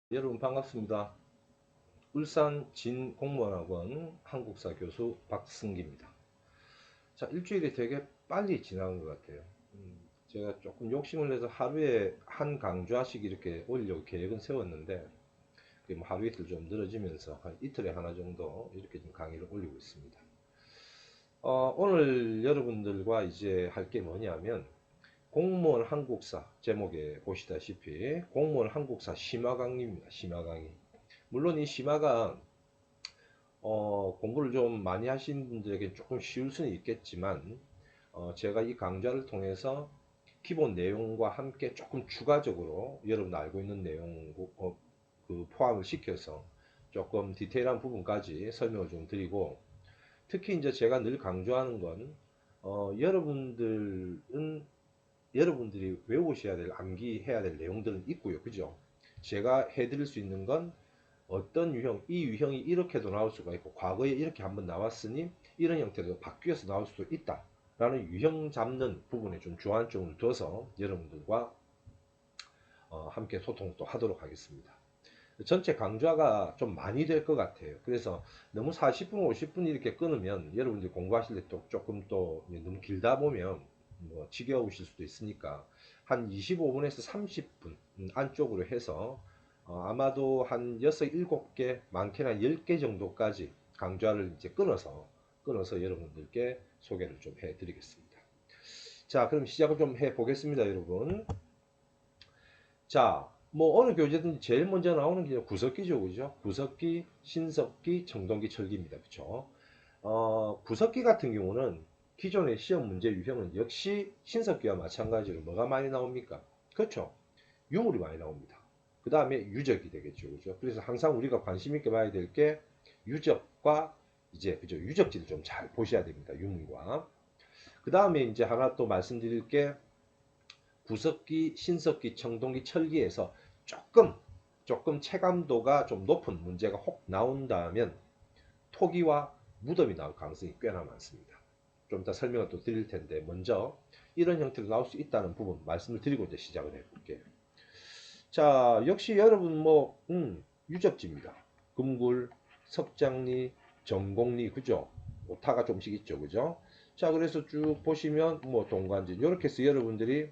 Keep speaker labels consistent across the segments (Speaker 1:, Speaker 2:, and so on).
Speaker 1: 여러분 반갑습니다. 울산 진공무원학원 한국사 교수 박승기입니다. 자, 일주일이 되게 빨리 지나간 것 같아요. 제가 조금 욕심을 내서 하루에 한 강좌씩 이렇게 올리려고 계획은 세웠는데 뭐 하루 이틀 좀 늘어지면서 한 이틀에 하나 정도 이렇게 좀 강의를 올리고 있습니다. 오늘 여러분들과 이제 할 게 뭐냐면 공무원 한국사 제목에 보시다시피 공무원 한국사 심화 강의입니다. 심화 강의. 물론 이 심화가 공부를 좀 많이 하신 분들에게 조금 쉬울 수는 있겠지만 제가 이 강좌를 통해서 기본 내용과 함께 조금 추가적으로 여러분 알고 있는 내용 그 포함을 시켜서 조금 디테일한 부분까지 설명을 좀 드리고, 특히 이제 제가 늘 강조하는 건 여러분들이 외우셔야 될, 암기해야 될 내용들은 있고요. 그죠? 제가 해드릴 수 있는 건 어떤 유형, 이 유형이 이렇게도 나올 수가 있고 과거에 이렇게 한번 나왔으니 이런 형태로 바뀌어서 나올 수도 있다 라는 유형 잡는 부분에 좀 주안점을 둬서 여러분들과 함께 소통도 하도록 하겠습니다. 전체 강좌가 좀 많이 될 것 같아요. 그래서 너무 40분, 50분 이렇게 끊으면 여러분들이 공부하실 때 또 조금 또 너무 길다 보면 뭐 지겨우실 수도 있으니까 한 25분에서 30분 안쪽으로 해서 아마도 한 6, 7개, 많게는 10개 정도까지 강좌를 이제 끊어서 여러분들께 소개를 좀 해드리겠습니다. 자, 그럼 시작을 좀 해보겠습니다, 여러분. 자, 뭐 어느 교재든지 제일 먼저 나오는 게 구석기죠, 그죠? 구석기, 신석기, 청동기, 철기입니다, 그죠? 구석기 같은 경우는 기존의 시험 문제 유형은 역시 신석기와 마찬가지로 뭐가 많이 나옵니까? 그렇죠? 유물이 많이 나옵니다. 그 다음에 유적이 되겠죠, 그죠? 그래서 항상 우리가 관심 있게 봐야 될 게 유적과 이제 그죠? 유적지를 좀 잘 보셔야 됩니다, 유물과. 그 다음에 이제 하나 또 말씀드릴 게 구석기, 신석기, 청동기, 철기에서 조금 체감도가 좀 높은 문제가 혹 나온다면 토기와 무덤이 나올 가능성이 꽤나 많습니다. 좀 이따 설명을 또 드릴 텐데 먼저 이런 형태로 나올 수 있다는 부분 말씀을 드리고 이제 시작을 해볼게요. 자, 역시 여러분 뭐 유적지입니다. 금굴, 석장리, 정곡리, 그죠? 오타가 좀씩 있죠, 그죠? 자, 그래서 쭉 보시면 뭐 동관진 이렇게 해서 여러분들이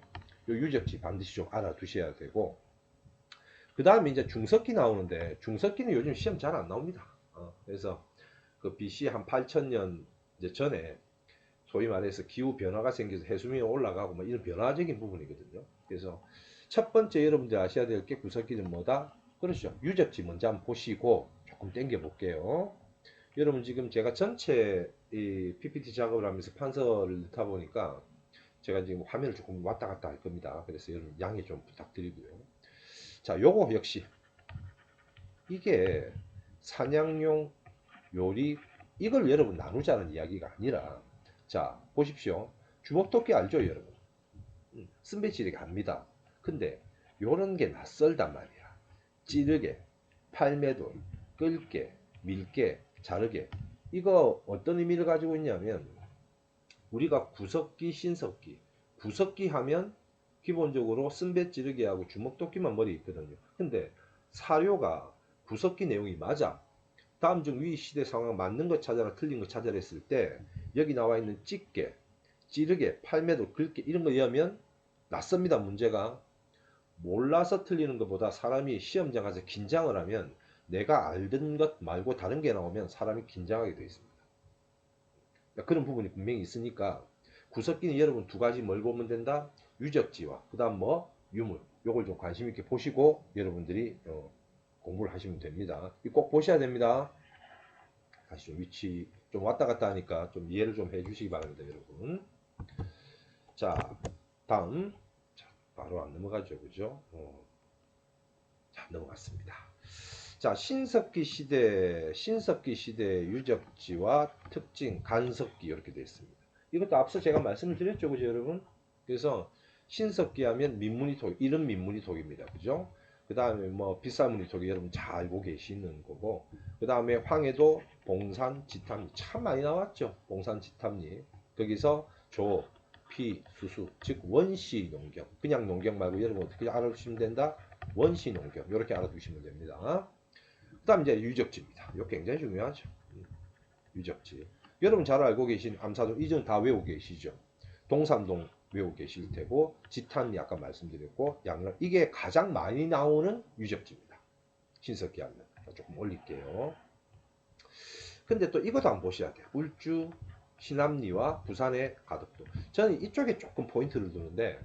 Speaker 1: 요 유적지 반드시 좀 알아두셔야 되고, 그 다음에 이제 중석기 나오는데 중석기는 요즘 시험 잘 안 나옵니다. 그래서 그 BC 한 8000년 이제 전에 소위 말해서 기후 변화가 생겨서 해수면이 올라가고 뭐 이런 변화적인 부분이거든요. 그래서 첫 번째 여러분들 아셔야 될 게 구석기는 뭐다? 그렇죠. 유적지 먼저 한번 보시고 조금 당겨 볼게요. 여러분 지금 제가 전체 이 PPT 작업을 하면서 판서를 넣다 보니까 제가 지금 화면을 조금 왔다 갔다 할 겁니다. 그래서 여러분 양해 좀 부탁드리고요. 자, 요거 역시 이게 사냥용 요리, 이걸 여러분 나누자는 이야기가 아니라, 자 보십시오. 주먹토끼 알죠, 여러분? 쓴배지르기 합니다. 근데 요런 게 낯설단 말이야. 찌르게, 팔매돌, 끌게, 밀게, 자르게, 이거 어떤 의미를 가지고 있냐면 우리가 구석기, 신석기, 구석기 하면 기본적으로 쓴배 찌르기하고 주먹도끼만 머리 있거든요. 근데 사료가 구석기 내용이 맞아. 다음 중 위 시대 상황 맞는 것 찾아라, 틀린 것 찾아라 했을 때 여기 나와 있는 찢게, 찌르게, 팔매도, 긁게 이런 거 이하면 낯섭니다. 문제가 몰라서 틀리는 것보다 사람이 시험장 가서 긴장을 하면 내가 알던 것 말고 다른 게 나오면 사람이 긴장하게 되어 있습니다. 그런 부분이 분명히 있으니까 구석기는 여러분 두 가지 뭘 보면 된다? 유적지와 그 다음 뭐 유물, 요걸 좀 관심 있게 보시고 여러분들이 공부를 하시면 됩니다. 꼭 보셔야 됩니다. 다시 좀 위치 좀 왔다 갔다 하니까 좀 이해를 좀 해주시기 바랍니다, 여러분. 자, 다음. 자, 바로 안 넘어가죠, 그죠? 자, 넘어갔습니다. 자, 신석기 시대 유적지와 특징, 간석기 이렇게 되어 있습니다. 이것도 앞서 제가 말씀을 드렸죠, 그죠, 여러분? 그래서 신석기 하면 민문이토, 이런 민문이토기입니다, 그죠? 그 다음에 뭐 빗사무늬토기 여러분 잘 알고 계시는 거고, 그 다음에 황해도 봉산 지탐리 참 많이 나왔죠. 봉산 지탐리 거기서 조, 피, 수수 즉 원시 농경, 그냥 농경 말고 여러분 어떻게 알아주시면 된다? 원시 농경 이렇게 알아두시면 됩니다. 그 다음 이제 유적지입니다. 이거 굉장히 중요하죠. 유적지. 여러분 잘 알고 계신 암사동 이전 다 외우고 계시죠. 동삼동 외우고 계실 테고, 지탄이 아까 말씀드렸고, 양락 이게 가장 많이 나오는 유적지입니다. 신석기 하면 조금 올릴게요. 근데 또 이것도 한번 보셔야 돼요. 울주, 신암리와 부산의 가덕도. 저는 이쪽에 조금 포인트를 두는데,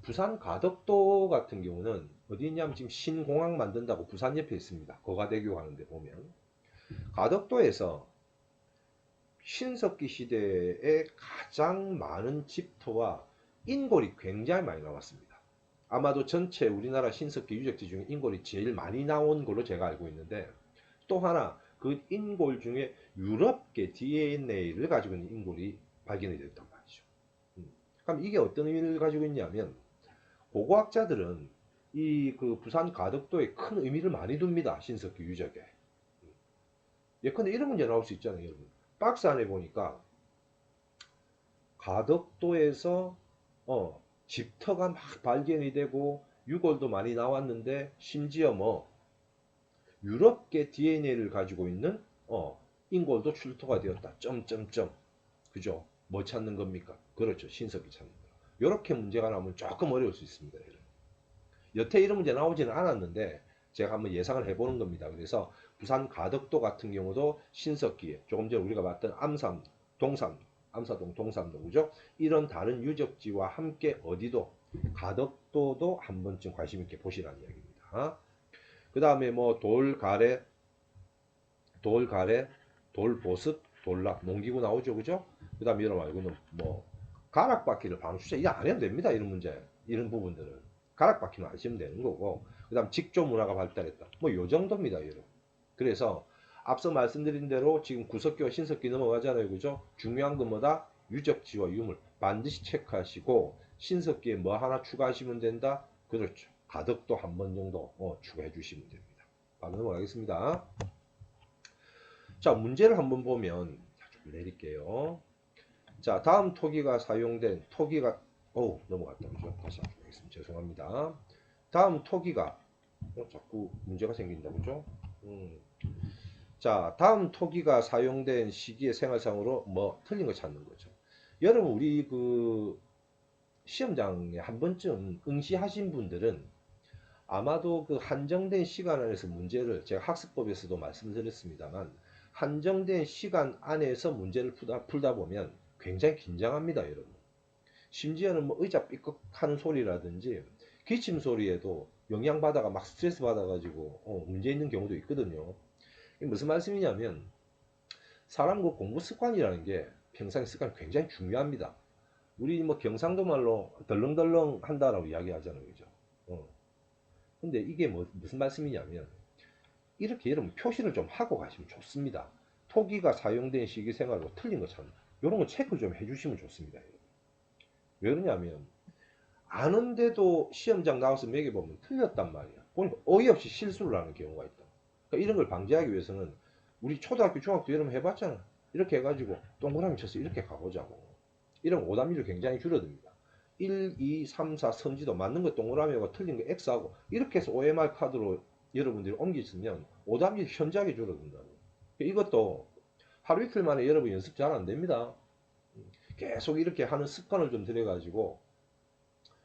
Speaker 1: 부산 가덕도 같은 경우는 어디 있냐면 지금 신공항 만든다고 부산 옆에 있습니다. 거가대교 가는데 보면 가덕도에서 신석기 시대에 가장 많은 집터와 인골이 굉장히 많이 나왔습니다. 아마도 전체 우리나라 신석기 유적지 중에 인골이 제일 많이 나온 걸로 제가 알고 있는데, 또 하나 그 인골 중에 유럽계 DNA를 가지고 있는 인골이 발견이 됐단 말이죠. 그럼 이게 어떤 의미를 가지고 있냐면, 고고학자들은 이 그 부산 가덕도에 큰 의미를 많이 둡니다. 신석기 유적에. 예컨대 이런 문제 나올 수 있잖아요, 여러분. 박스 안에 보니까 가덕도에서 집터가 막 발견이 되고 유골도 많이 나왔는데, 심지어 뭐 유럽계 DNA를 가지고 있는 인골도 출토가 되었다. 점점점. 그죠? 뭐 찾는 겁니까? 그렇죠. 신석기 찾는 거. 이렇게 문제가 나오면 조금 어려울 수 있습니다. 여태 이런 문제 나오지는 않았는데 제가 한번 예상을 해보는 겁니다. 그래서 부산 가덕도 같은 경우도 신석기에 조금 전에 우리가 봤던 암산, 동산, 암사동, 동산동, 그죠? 이런 다른 유적지와 함께 어디도 가덕도도 한 번쯤 관심 있게 보시라는 이야기입니다. 그 다음에 뭐 돌가래, 돌보습, 돌락, 농기구 나오죠, 그죠? 그 다음에 이런 말고는 뭐 가락바퀴를 방수제 이거 안 해도 됩니다. 이런 문제, 이런 부분들은 가락바퀴만 아시면 되는 거고, 그 다음 직조 문화가 발달했다. 뭐 요 정도입니다, 여러분. 그래서 앞서 말씀드린 대로 지금 구석기와 신석기 넘어가잖아요, 그죠? 중요한 건 뭐다? 유적지와 유물 반드시 체크하시고, 신석기에 뭐 하나 추가하시면 된다. 그렇죠. 가덕도 한 번 정도 추가해 주시면 됩니다. 바로 넘어가겠습니다. 자, 문제를 한번 보면 좀 내릴게요. 자, 다음 토기가 사용된 토기가 넘어갔다, 그죠? 다시 한번 보겠습니다. 죄송합니다. 다음 토기가 자꾸 문제가 생긴다, 그죠? 자, 다음 토기가 사용된 시기의 생활상으로 뭐 틀린 거 찾는 거죠. 여러분, 우리 그 시험장에 한 번쯤 응시하신 분들은 아마도 그 한정된 시간 안에서 문제를, 제가 학습법에서도 말씀드렸습니다만, 한정된 시간 안에서 문제를 풀다 보면 굉장히 긴장합니다, 여러분. 심지어는 뭐 의자 삐걱하는 소리라든지 기침 소리에도 영향받아가 막 스트레스 받아가지고 문제 있는 경우도 있거든요. 이게 무슨 말씀이냐면, 사람 그 공부 습관이라는 게 평상의 습관이 굉장히 중요합니다. 우리 뭐 경상도 말로 덜렁덜렁 한다라고 이야기하잖아요, 그죠? 근데 이게 무슨 말씀이냐면, 이렇게 여러분 표시를 좀 하고 가시면 좋습니다. 토기가 사용된 시기 생활로 틀린 것처럼 이런 거 체크 좀 해주시면 좋습니다. 왜 그러냐면, 아는데도 시험장 나와서 매겨보면 틀렸단 말이야. 보니까 어이없이 실수를 하는 경우가 있다. 그러니까 이런 걸 방지하기 위해서는 우리 초등학교, 중학교 여러분 해봤잖아. 이렇게 해가지고 동그라미 쳐서 이렇게 가보자고. 이런 오답률이 굉장히 줄어듭니다. 1, 2, 3, 4 선지도 맞는 거 동그라미하고 틀린 거 X하고 이렇게 해서 OMR 카드로 여러분들이 옮기시면 오답률이 현저하게 줄어든다고. 이것도 하루 이틀 만에 여러분 연습 잘 안 됩니다. 계속 이렇게 하는 습관을 좀 들여가지고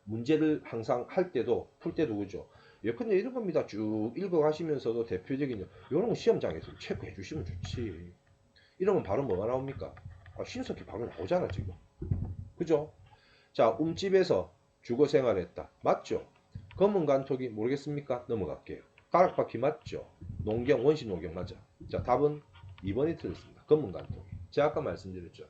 Speaker 1: 문제를 항상 할 때도 풀 때도 그죠. 예컨대 이런 겁니다. 쭉 읽어가시면서도 대표적인 이런 거 시험장에서 체크해 주시면 좋지. 이러면 바로 뭐가 나옵니까? 신석기 바로 나오잖아 지금. 그죠? 자, 움집에서 주거 생활했다. 맞죠? 검은 간톡이 모르겠습니까? 넘어갈게요. 가락바퀴 맞죠? 농경, 원시 농경 맞아. 자, 답은 2번이 틀렸습니다. 검은 간톡이. 제가 아까 말씀드렸죠.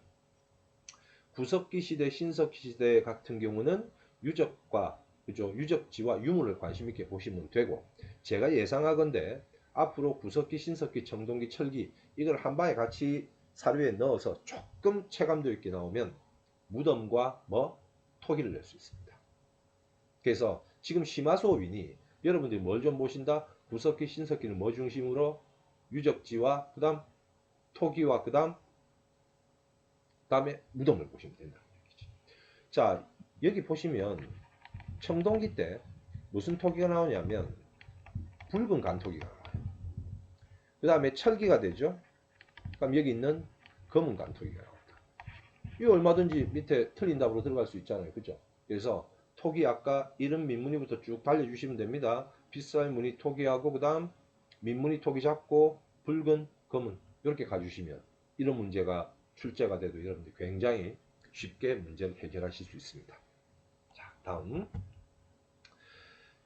Speaker 1: 구석기 시대, 신석기 시대 같은 경우는 유적과, 그죠? 유적지와 유물을 관심 있게 보시면 되고, 제가 예상하건대 앞으로 구석기, 신석기, 청동기, 철기 이걸 한 방에 같이 사료에 넣어서 조금 체감도 있게 나오면 무덤과 뭐 토기를 낼 수 있습니다. 그래서 지금 심화 수업이니 여러분들이 뭘 좀 보신다? 구석기, 신석기는 뭐 중심으로? 유적지와 그 다음 토기와 그 다음에 무덤을 보시면 된다는 얘기죠. 자, 여기 보시면 청동기 때 무슨 토기가 나오냐면 붉은 간토기가 나와요. 그 다음에 철기가 되죠. 그럼 여기 있는 검은 간토기가 나옵니다. 이 얼마든지 밑에 틀린 답으로 들어갈 수 있잖아요. 그죠? 그래서 토기 아까 이름 민무늬부터 쭉 달려주시면 됩니다. 빗살 무늬 토기하고 그 다음 민무늬 토기 잡고 붉은 검은 이렇게 가주시면 이런 문제가 출제가 돼도 여러분들 굉장히 쉽게 문제를 해결하실 수 있습니다. 자, 다음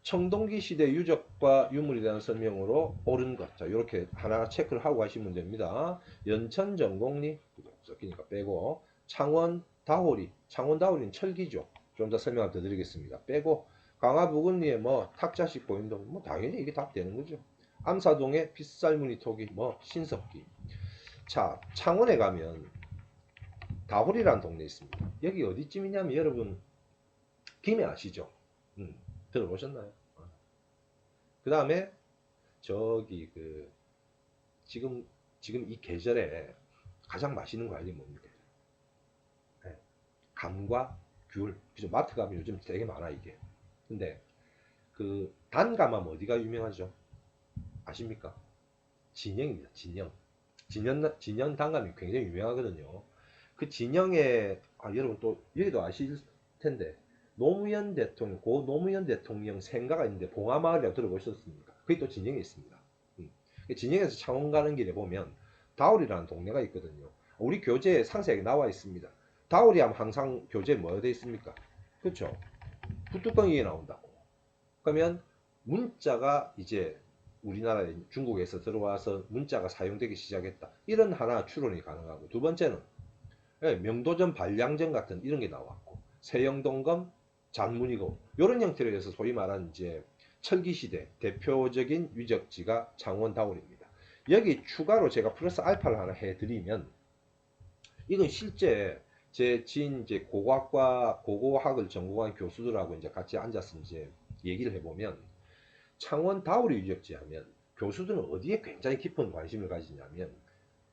Speaker 1: 청동기 시대 유적과 유물에 대한 설명으로 옳은 것. 자, 이렇게 하나 체크를 하고 가시면 됩니다. 연천 전곡리 섞이니까 빼고 창원 다호리, 창원 다호리는 철기죠. 좀 더 설명을 더 드리겠습니다. 빼고 강화 부근리에 뭐 탁자식 보인동 뭐 당연히 이게 답 되는 거죠. 암사동의 빗살무늬 토기 뭐 신석기. 자, 창원에 가면 다호리라는 동네 있습니다. 여기 어디쯤이냐면 여러분 김해 아시죠? 들어보셨나요? 그 다음에 저기 그 지금 이 계절에 가장 맛있는 과일이 뭡니까? 네. 감과 귤. 그죠? 마트 가면 요즘 되게 많아 이게. 근데 그 단감하면 어디가 유명하죠? 아십니까? 진영입니다. 진영. 진영 단감이 굉장히 유명하거든요. 그 진영에 여러분 또 여기도 아실 텐데 노무현 대통령, 고 노무현 대통령 생가가 있는데 봉화마을이라고 들어보셨습니까? 그게 또 진영에 있습니다. 진영에서 창원 가는 길에 보면 다울이라는 동네가 있거든요. 우리 교재에 상세하게 나와 있습니다. 다울이 하면 항상 교재에 뭐가 되어 있습니까? 그렇죠. 붓뚜껑이에 나온다고. 그러면 문자가 이제 우리나라에 중국에서 들어와서 문자가 사용되기 시작했다. 이런 하나 추론이 가능하고 두 번째는 명도전 반량전 같은 이런 게 나왔고 세영동검 잔문이고 이런 형태로 해서 소위 말하는 이제 철기시대 대표적인 유적지가 창원 다울입니다. 여기 추가로 제가 플러스 알파를 하나 해드리면 이건 실제 제 지인 이제 고고학을 전공한 교수들하고 이제 같이 앉아서 이제 얘기를 해보면 창원 다우리 유적지 하면 교수들은 어디에 굉장히 깊은 관심을 가지냐면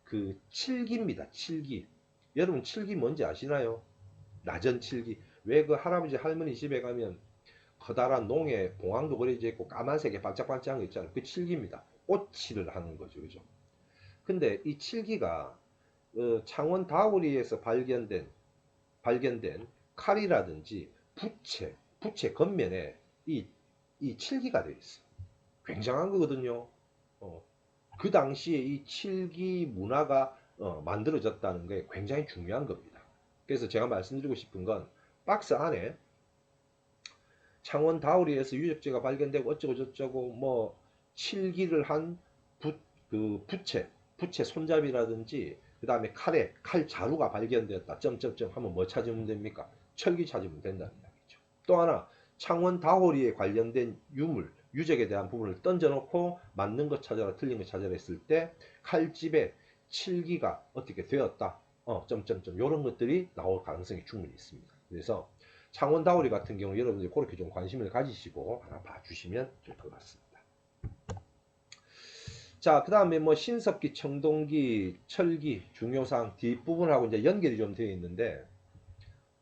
Speaker 1: 그 칠기입니다. 칠기. 여러분 칠기 뭔지 아시나요? 나전 칠기. 왜 그 할아버지 할머니 집에 가면 커다란 농에 봉황도 그려져 있고 까만색에 반짝반짝한 거 있잖아요. 그 칠기입니다. 오칠을 하는 거죠. 그죠? 근데 이 칠기가 창원 다우리에서 발견된 칼이라든지 부채 겉면에 이 칠기가 되어 있어. 굉장한 거거든요. 어, 그 당시에 이 칠기 문화가 만들어졌다는 게 굉장히 중요한 겁니다. 그래서 제가 말씀드리고 싶은 건 박스 안에 창원 다우리에서 유적지가 발견되고 어쩌고 저쩌고 뭐 칠기를 한 그 부채 손잡이라든지 그 다음에 칼 자루가 발견되었다. 점점점 하면 뭐 찾으면 됩니까? 철기 찾으면 된다는 이야기죠. 또 하나 창원 다호리에 관련된 유적에 대한 부분을 던져놓고 맞는 것 찾아라 틀린 것 찾아라 했을 때 칼집에 칠기가 어떻게 되었다. 점점점 이런 것들이 나올 가능성이 충분히 있습니다. 그래서 창원 다오리 같은 경우 여러분들이 그렇게 좀 관심을 가지시고 하나 봐주시면 될 것 같습니다. 자, 그 다음에 뭐 신석기, 청동기, 철기, 중요상 뒷부분하고 이제 연결이 좀 되어 있는데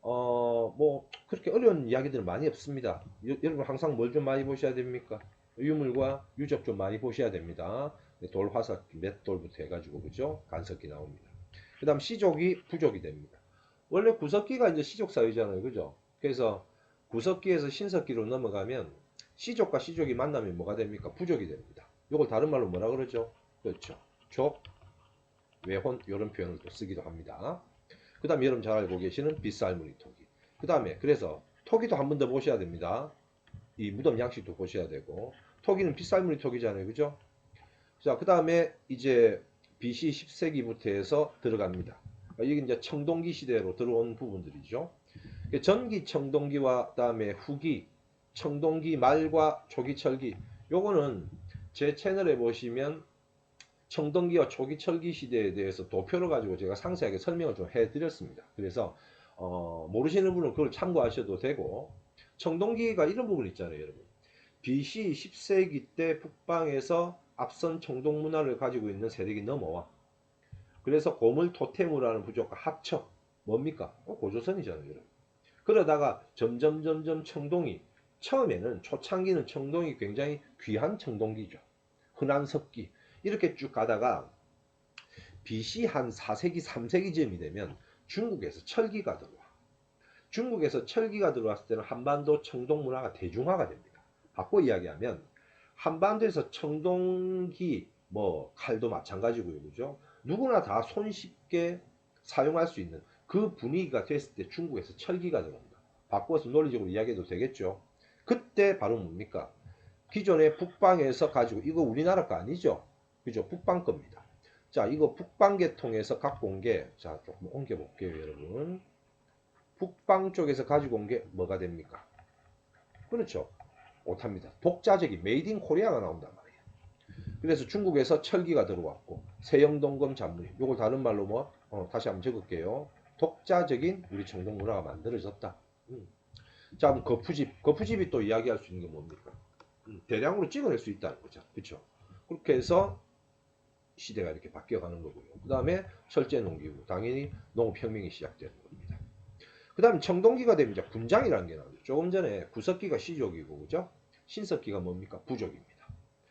Speaker 1: 뭐 그렇게 어려운 이야기들은 많이 없습니다. 여러분 항상 뭘 좀 많이 보셔야 됩니까? 유물과 유적 좀 많이 보셔야 됩니다. 돌 화석기 몇 돌부터 해가지고 그죠? 간석기 나옵니다. 그 다음 시족이 부족이 됩니다. 원래 구석기가 이제 시족 사회잖아요, 그죠? 그래서 구석기에서 신석기로 넘어가면 시족과 시족이 만나면 뭐가 됩니까? 부족이 됩니다. 이걸 다른 말로 뭐라 그러죠? 그렇죠. 족, 외혼 이런 표현을 또 쓰기도 합니다. 그 다음에 여러분 잘 알고 계시는 빗살무늬 토기. 그 다음에 그래서 토기도 한 번 더 보셔야 됩니다. 이 무덤 양식도 보셔야 되고 토기는 빗살무늬 토기잖아요, 그죠? 자, 그 다음에 이제 BC 10세기부터 해서 들어갑니다. 이게 이제 청동기 시대로 들어온 부분들이죠. 전기 청동기와 그다음에 후기 청동기 말과 초기 철기 요거는 제 채널에 보시면 청동기와 초기 철기 시대에 대해서 도표를 가지고 제가 상세하게 설명을 좀 해드렸습니다. 그래서 모르시는 분은 그걸 참고하셔도 되고 청동기가 이런 부분 있잖아요, 여러분. BC 10세기 때 북방에서 앞선 청동 문화를 가지고 있는 세력이 넘어와. 그래서 고물 토테무라는 부족과 합쳐 뭡니까? 고조선이잖아요, 여러분. 그러다가 점점 청동이 처음에는 초창기는 청동이 굉장히 귀한 청동기죠. 흔한 석기. 이렇게 쭉 가다가 BC 한 4세기, 3세기쯤이 되면 중국에서 철기가 들어와. 중국에서 철기가 들어왔을 때는 한반도 청동 문화가 대중화가 됩니다. 바꿔 이야기하면 한반도에서 청동기, 뭐 칼도 마찬가지고요, 그죠? 누구나 다 손쉽게 사용할 수 있는 그 분위기가 됐을 때 중국에서 철기가 들어옵니다. 바꿔서 논리적으로 이야기해도 되겠죠? 그때 바로 뭡니까? 기존의 북방에서 가지고 이거 우리나라 거 아니죠? 그죠? 북방 겁니다. 자, 이거 북방계통에서 갖고 온 게, 자, 조금 옮겨볼게요, 여러분. 북방 쪽에서 가지고 온 게 뭐가 됩니까? 그렇죠. 못합니다. 독자적인 메이드 인 코리아가 나온단 말이에요. 그래서 중국에서 철기가 들어왔고 세영동검 잔무리, 요걸 다른 말로 뭐 다시 한번 적을게요. 독자적인 우리 청동 문화가 만들어졌다. 자, 그럼 거푸집이 또 이야기할 수 있는 게 뭡니까? 대량으로 찍어낼 수 있다는 거죠. 그렇죠. 그렇게 해서 시대가 이렇게 바뀌어가는 거고요. 그 다음에 철제 농기구, 당연히 농업혁명이 시작되는 겁니다. 그 다음에 청동기가 되면 이제 군장이라는 게 나오죠. 조금 전에 구석기가 시족이고, 그죠? 신석기가 뭡니까? 부족입니다.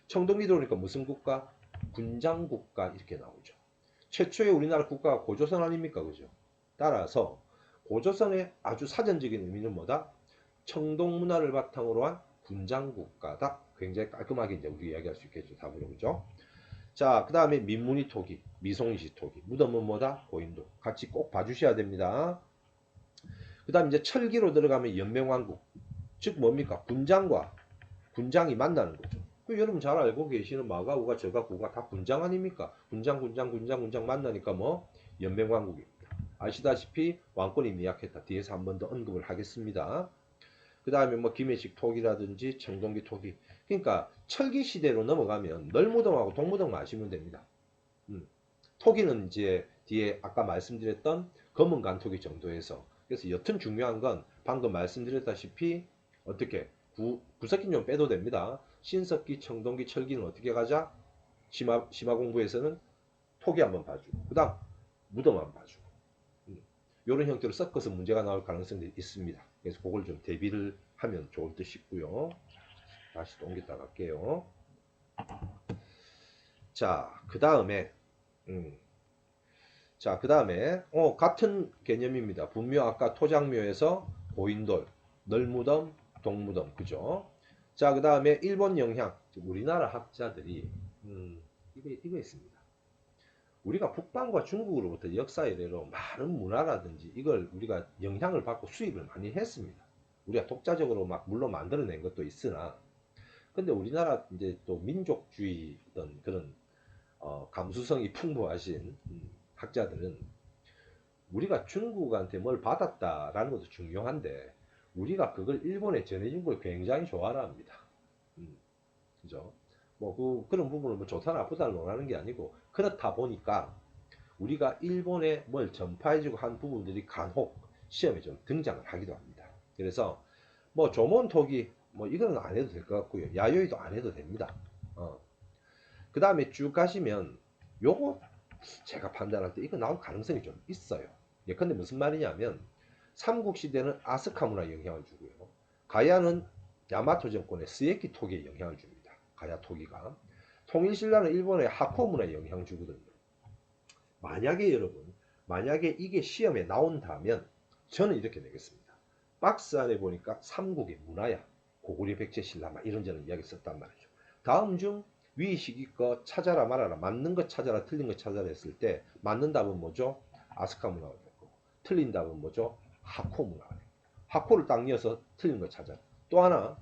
Speaker 1: 청동기 들어오니까 무슨 국가? 군장국가 이렇게 나오죠. 최초의 우리나라 국가가 고조선 아닙니까? 그죠? 따라서 고조선의 아주 사전적인 의미는 뭐다? 청동 문화를 바탕으로 한 군장국가다. 굉장히 깔끔하게 이제 우리 이야기할 수 있겠죠. 답으로, 그죠? 자, 그 다음에 민무늬 토기, 미송이시 토기. 무덤은 뭐다? 고인도. 같이 꼭 봐주셔야 됩니다. 그 다음 이제 철기로 들어가면 연맹왕국. 즉 뭡니까? 군장과 군장이 만나는 거죠. 그 여러분 잘 알고 계시는 마가, 우가, 저가, 구가 다 군장 아닙니까? 군장 만나니까 뭐? 연맹왕국입니다. 아시다시피 왕권이 미약했다. 뒤에서 한 번 더 언급을 하겠습니다. 그 다음에 뭐 김해식 토기라든지 청동기 토기. 그러니까 철기 시대로 넘어가면 널무덤하고 동무덤 아시면 됩니다. 토기는 이제 뒤에 아까 말씀드렸던 검은 간토기 정도에서, 그래서 여튼 중요한 건 방금 말씀드렸다시피 어떻게 구석기는 좀 빼도 됩니다. 신석기, 청동기, 철기는 어떻게 가자? 심화 공부에서는 토기 한번 봐주고 그 다음 무덤 한번 봐주고 이런 형태로 섞어서 문제가 나올 가능성이 있습니다. 그래서 그걸 좀 대비를 하면 좋을 듯 싶고요. 다시 또 옮겼다 갈게요. 자, 그 다음에 같은 개념입니다. 분묘 아까 토장묘에서 고인돌, 널무덤, 동무덤, 그죠? 자, 그 다음에 일본 영향. 우리나라 학자들이 이거 있습니다. 우리가 북방과 중국으로부터 역사 이래로 많은 문화라든지 이걸 우리가 영향을 받고 수입을 많이 했습니다. 우리가 독자적으로 막 물론 만들어낸 것도 있으나, 근데 우리나라 이제 또 민족주의 어떤 그런 감수성이 풍부하신 학자들은 우리가 중국한테 뭘 받았다라는 것도 중요한데 우리가 그걸 일본에 전해준 걸 굉장히 좋아라 합니다. 그죠? 뭐 그런 부분을 뭐 좋다 나쁘다 논하는 게 아니고 그렇다 보니까 우리가 일본에 뭘 전파해주고 한 부분들이 간혹 시험에 좀 등장을 하기도 합니다. 그래서 뭐 조몬토기 뭐 이거는 안 해도 될 것 같고요. 야요이도 안 해도 됩니다. 그 다음에 쭉 가시면 요거 제가 판단할 때 이거 나올 가능성이 좀 있어요. 예컨대 무슨 말이냐면 삼국시대는 아스카 문화에 영향을 주고요. 가야는 야마토 정권의 스에키 토기에 영향을 줍니다. 가야 토기가. 통일신라는 일본의 하코 문화에 영향을 주거든요. 만약에 여러분, 만약에 이게 시험에 나온다면 저는 이렇게 내겠습니다. 박스 안에 보니까 삼국의 문화야. 고구려 백제 신라 막 이런저런 이야기 썼단 말이죠. 다음 중 위시기 거 찾아라 말아라. 맞는 거 찾아라 틀린 거 찾아라 했을 때 맞는 답은 뭐죠? 아스카 문화가 될 거고 틀린 답은 뭐죠? 하코 문화가 됩니다. 하코를 딱 이어서 틀린 거 찾아라. 또 하나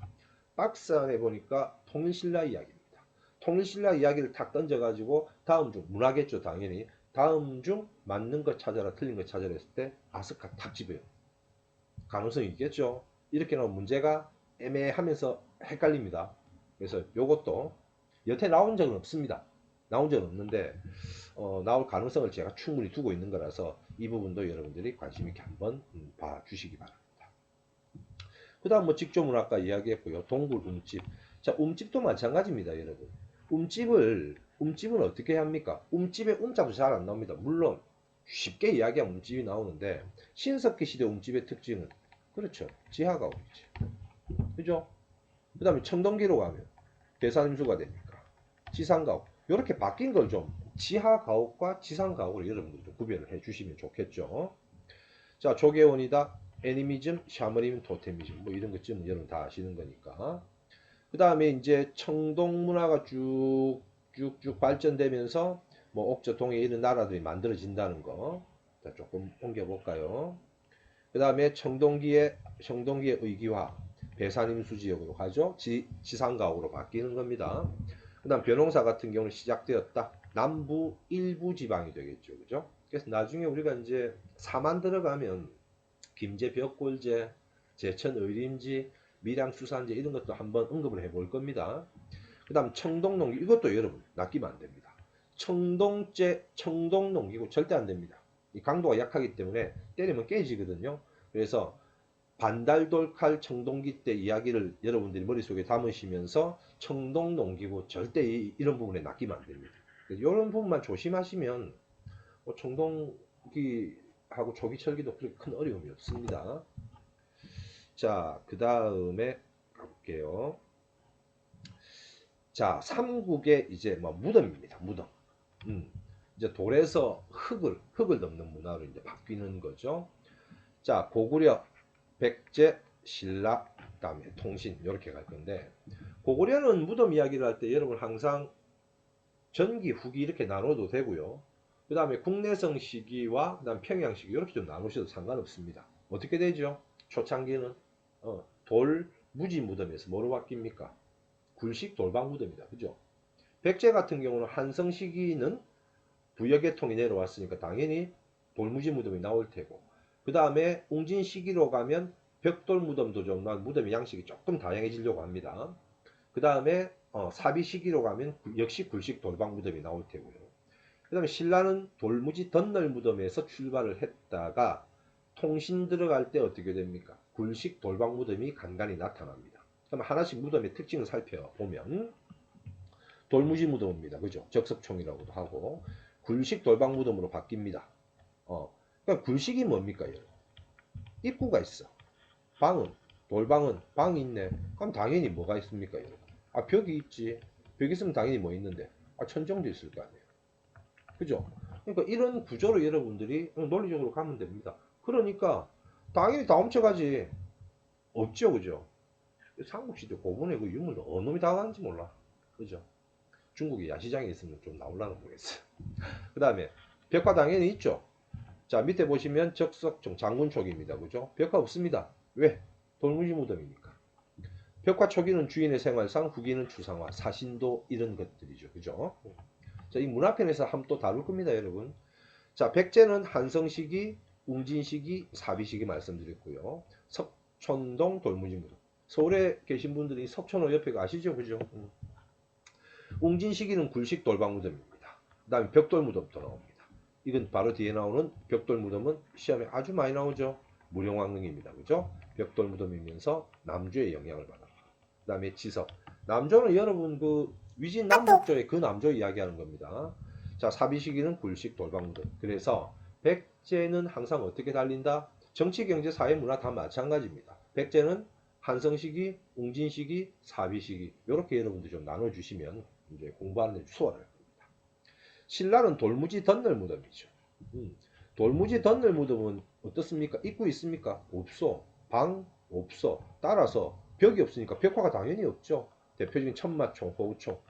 Speaker 1: 박스 안에 보니까 통일신라 이야기입니다. 통일신라 이야기를 탁 던져가지고 다음 중 문화겠죠 당연히. 다음 중 맞는 거 찾아라 틀린 거 찾아라 했을 때 아스카 탁 집어요. 가능성이 있겠죠. 이렇게 나오면 문제가 애매하면서 헷갈립니다. 그래서 요것도 여태 나온 적은 없습니다. 나온 적은 없는데 나올 가능성을 제가 충분히 두고 있는 거라서 이 부분도 여러분들이 관심 있게 한번 봐주시기 바랍니다. 그 다음 뭐 직조문학과 이야기했고요. 동굴 움집. 자, 움집도 마찬가지입니다, 여러분. 움집은 어떻게 합니까? 움집에 움자도 잘 안 나옵니다. 물론 쉽게 이야기하면 움집이 나오는데 신석기 시대 움집의 특징은 그렇죠. 지하가 오겠죠. 그죠? 그 다음에 청동기로 가면 계산임수가 됩니까? 지상가옥. 이렇게 바뀐 걸 좀 지하가옥과 지상가옥으로 여러분들이 좀 구별을 해 주시면 좋겠죠. 자, 조계원이다. 애니미즘, 샤머니즘, 토테미즘 뭐 이런 것쯤은 여러분 다 아시는 거니까. 그 다음에 이제 청동 문화가 쭉쭉쭉 발전되면서 뭐 옥저 동해 이런 나라들이 만들어진다는 거. 자, 조금 옮겨볼까요? 그 다음에 청동기의 의기화, 배산임수 지역으로 가죠. 지상가옥으로 바뀌는 겁니다. 그 다음 변홍사 같은 경우는 시작되었다. 남부 일부 지방이 되겠죠. 그죠? 그래서 나중에 우리가 이제 사만 들어가면 김제 벽골제, 제천 의림지, 밀양 수산제 이런 것도 한번 언급을 해볼 겁니다. 그 다음 청동농기 이것도 여러분 낚이면 안 됩니다. 청동농기고 절대 안 됩니다. 이 강도가 약하기 때문에 때리면 깨지거든요. 그래서 반달돌칼 청동기 때 이야기를 여러분들이 머릿속에 담으시면서 청동농기고 절대 이런 부분에 낚이면 안 됩니다. 이런 부분만 조심하시면 뭐 청동기하고 조기철기도 그렇게 큰 어려움이 없습니다. 자, 그 다음에 가볼게요. 자, 삼국의 이제 뭐 무덤입니다. 무덤. 이제 돌에서 흙을 덮는 문화로 이제 바뀌는 거죠. 자, 고구려, 백제, 신라, 그다음에 통신 이렇게 갈 건데 고구려는 무덤 이야기를 할 때 여러분 항상 전기, 후기 이렇게 나눠도 되고요. 그 다음에 국내성 시기와 그다음 평양 시기 이렇게 좀 나누셔도 상관없습니다. 어떻게 되죠? 초창기는 돌 무지 무덤에서 뭐로 바뀝니까? 굴식 돌방 무덤이다. 그죠? 백제 같은 경우는 한성 시기는 부여계통이 내려왔으니까 당연히 돌무지 무덤이 나올 테고 그 다음에 웅진 시기로 가면 벽돌 무덤도 좀 무덤의 양식이 조금 다양해지려고 합니다. 그 다음에 사비 시기로 가면 역시 굴식 돌방 무덤이 나올 테고요. 그 다음에 신라는 돌무지 덧널 무덤에서 출발을 했다가 통신 들어갈 때 어떻게 됩니까? 굴식 돌방 무덤이 간간히 나타납니다. 그럼 하나씩 무덤의 특징을 살펴보면 돌무지 무덤입니다. 그죠? 적석총이라고도 하고 굴식 돌방 무덤으로 바뀝니다. 그러니까 굴식이 뭡니까? 여러분? 입구가 있어. 방은 돌방은 방이 있네. 그럼 당연히 뭐가 있습니까? 여러분? 아, 벽이 있지. 벽이 있으면 당연히 뭐 있는데 천정도 있을 거 아니에요. 그죠? 그러니까 이런 구조로 여러분들이 논리적으로 가면 됩니다. 그러니까 당연히 다 훔쳐가지. 없죠, 그죠? 삼국시대 고분의 그 유물을 어느 놈이 다 가는지 몰라. 그죠? 중국의 야시장에 있으면 좀 나올라나 모르겠어요. 그 다음에 벽화 당연히 있죠. 자, 밑에 보시면 적석총 장군촉입니다. 그죠? 벽화 없습니다. 왜? 돌무지 무덤이니까. 벽화 초기는 주인의 생활상, 후기는 추상화, 사신도 이런 것들이죠. 그죠? 자, 이 문화편에서 한번 또 다룰 겁니다, 여러분. 자, 백제는 한성시기, 웅진시기, 사비시기 말씀드렸고요. 석촌동 돌무지 무덤. 서울에 계신 분들이 석촌호 옆에 아시죠? 그죠? 웅진시기는 굴식 돌방 무덤입니다. 그 다음에 벽돌 무덤도 나옵니다. 이건 바로 뒤에 나오는 벽돌 무덤은 시험에 아주 많이 나오죠. 무령왕릉입니다. 그죠? 벽돌 무덤이면서 남조의 영향을 받아. 그 다음에 지석. 남조는 여러분 그 위진 남북조의 그 남조 이야기하는 겁니다. 자, 사비시기는 굴식 돌방 무덤. 그래서 백제는 항상 어떻게 달린다? 정치, 경제, 사회, 문화 다 마찬가지입니다. 백제는 한성시기, 웅진시기, 사비시기 이렇게 여러분들 좀 나눠주시면 이제 공부하는 데 수월할 겁니다. 신라는 돌무지 덧널 무덤이죠. 돌무지 덧널 무덤은 어떻습니까? 입구 있습니까? 없어. 방 없어. 따라서 벽이 없으니까 벽화가 당연히 없죠. 대표적인 천마총, 호우총.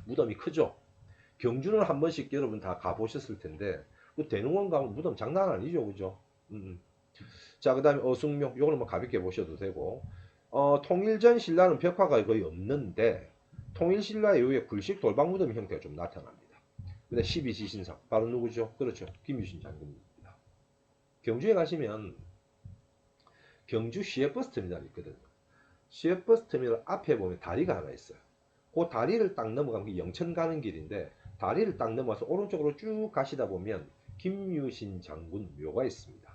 Speaker 1: 무덤이 크죠. 경주는 한 번씩 여러분 다 가보셨을 텐데 그 대릉원 가면 무덤 장난 아니죠. 그죠? 자, 그 다음에 어숭묘 요거는 뭐 가볍게 보셔도 되고 통일전 신라는 벽화가 거의 없는데 통일신라 이후에 굴식 돌방 무덤 형태가 좀 나타납니다. 근데 12지신상 바로 누구죠? 그렇죠. 김유신 장군입니다. 경주에 가시면 경주 시외버스 터미널이 있거든요. 시외버스 터미널 앞에 보면 다리가 하나 있어요. 그 다리를 딱 넘어가면 영천 가는 길인데 다리를 딱 넘어서 오른쪽으로 쭉 가시다 보면 김유신 장군 묘가 있습니다.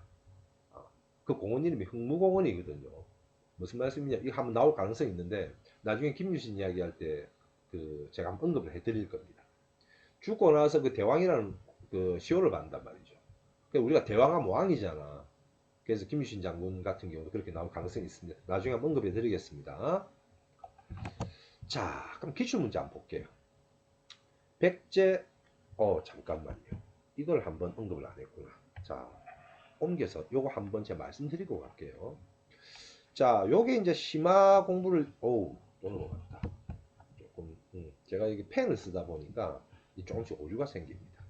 Speaker 1: 그 공원 이름이 흥무공원이거든요. 무슨 말씀이냐? 이거 한번 나올 가능성이 있는데 나중에 김유신 이야기할 때 그 제가 한번 언급을 해드릴 겁니다. 죽고 나서 그 대왕이라는 그 시호를 받는단 말이죠. 그러니까 우리가 대왕하면 왕이잖아. 그래서 김유신 장군 같은 경우도 그렇게 나올 가능성이 있습니다. 나중에 한번 언급해 드리겠습니다. 자, 그럼 기출문제 한번 볼게요. 백제, 잠깐만요. 이걸 한번 언급을 안 했구나. 자, 옮겨서 요거 한번 제가 말씀드리고 갈게요. 자, 요게 이제 심화 공부를, 또 넘어갔다. 조금, 제가 이게 펜을 쓰다 보니까 조금씩 오류가 생깁니다.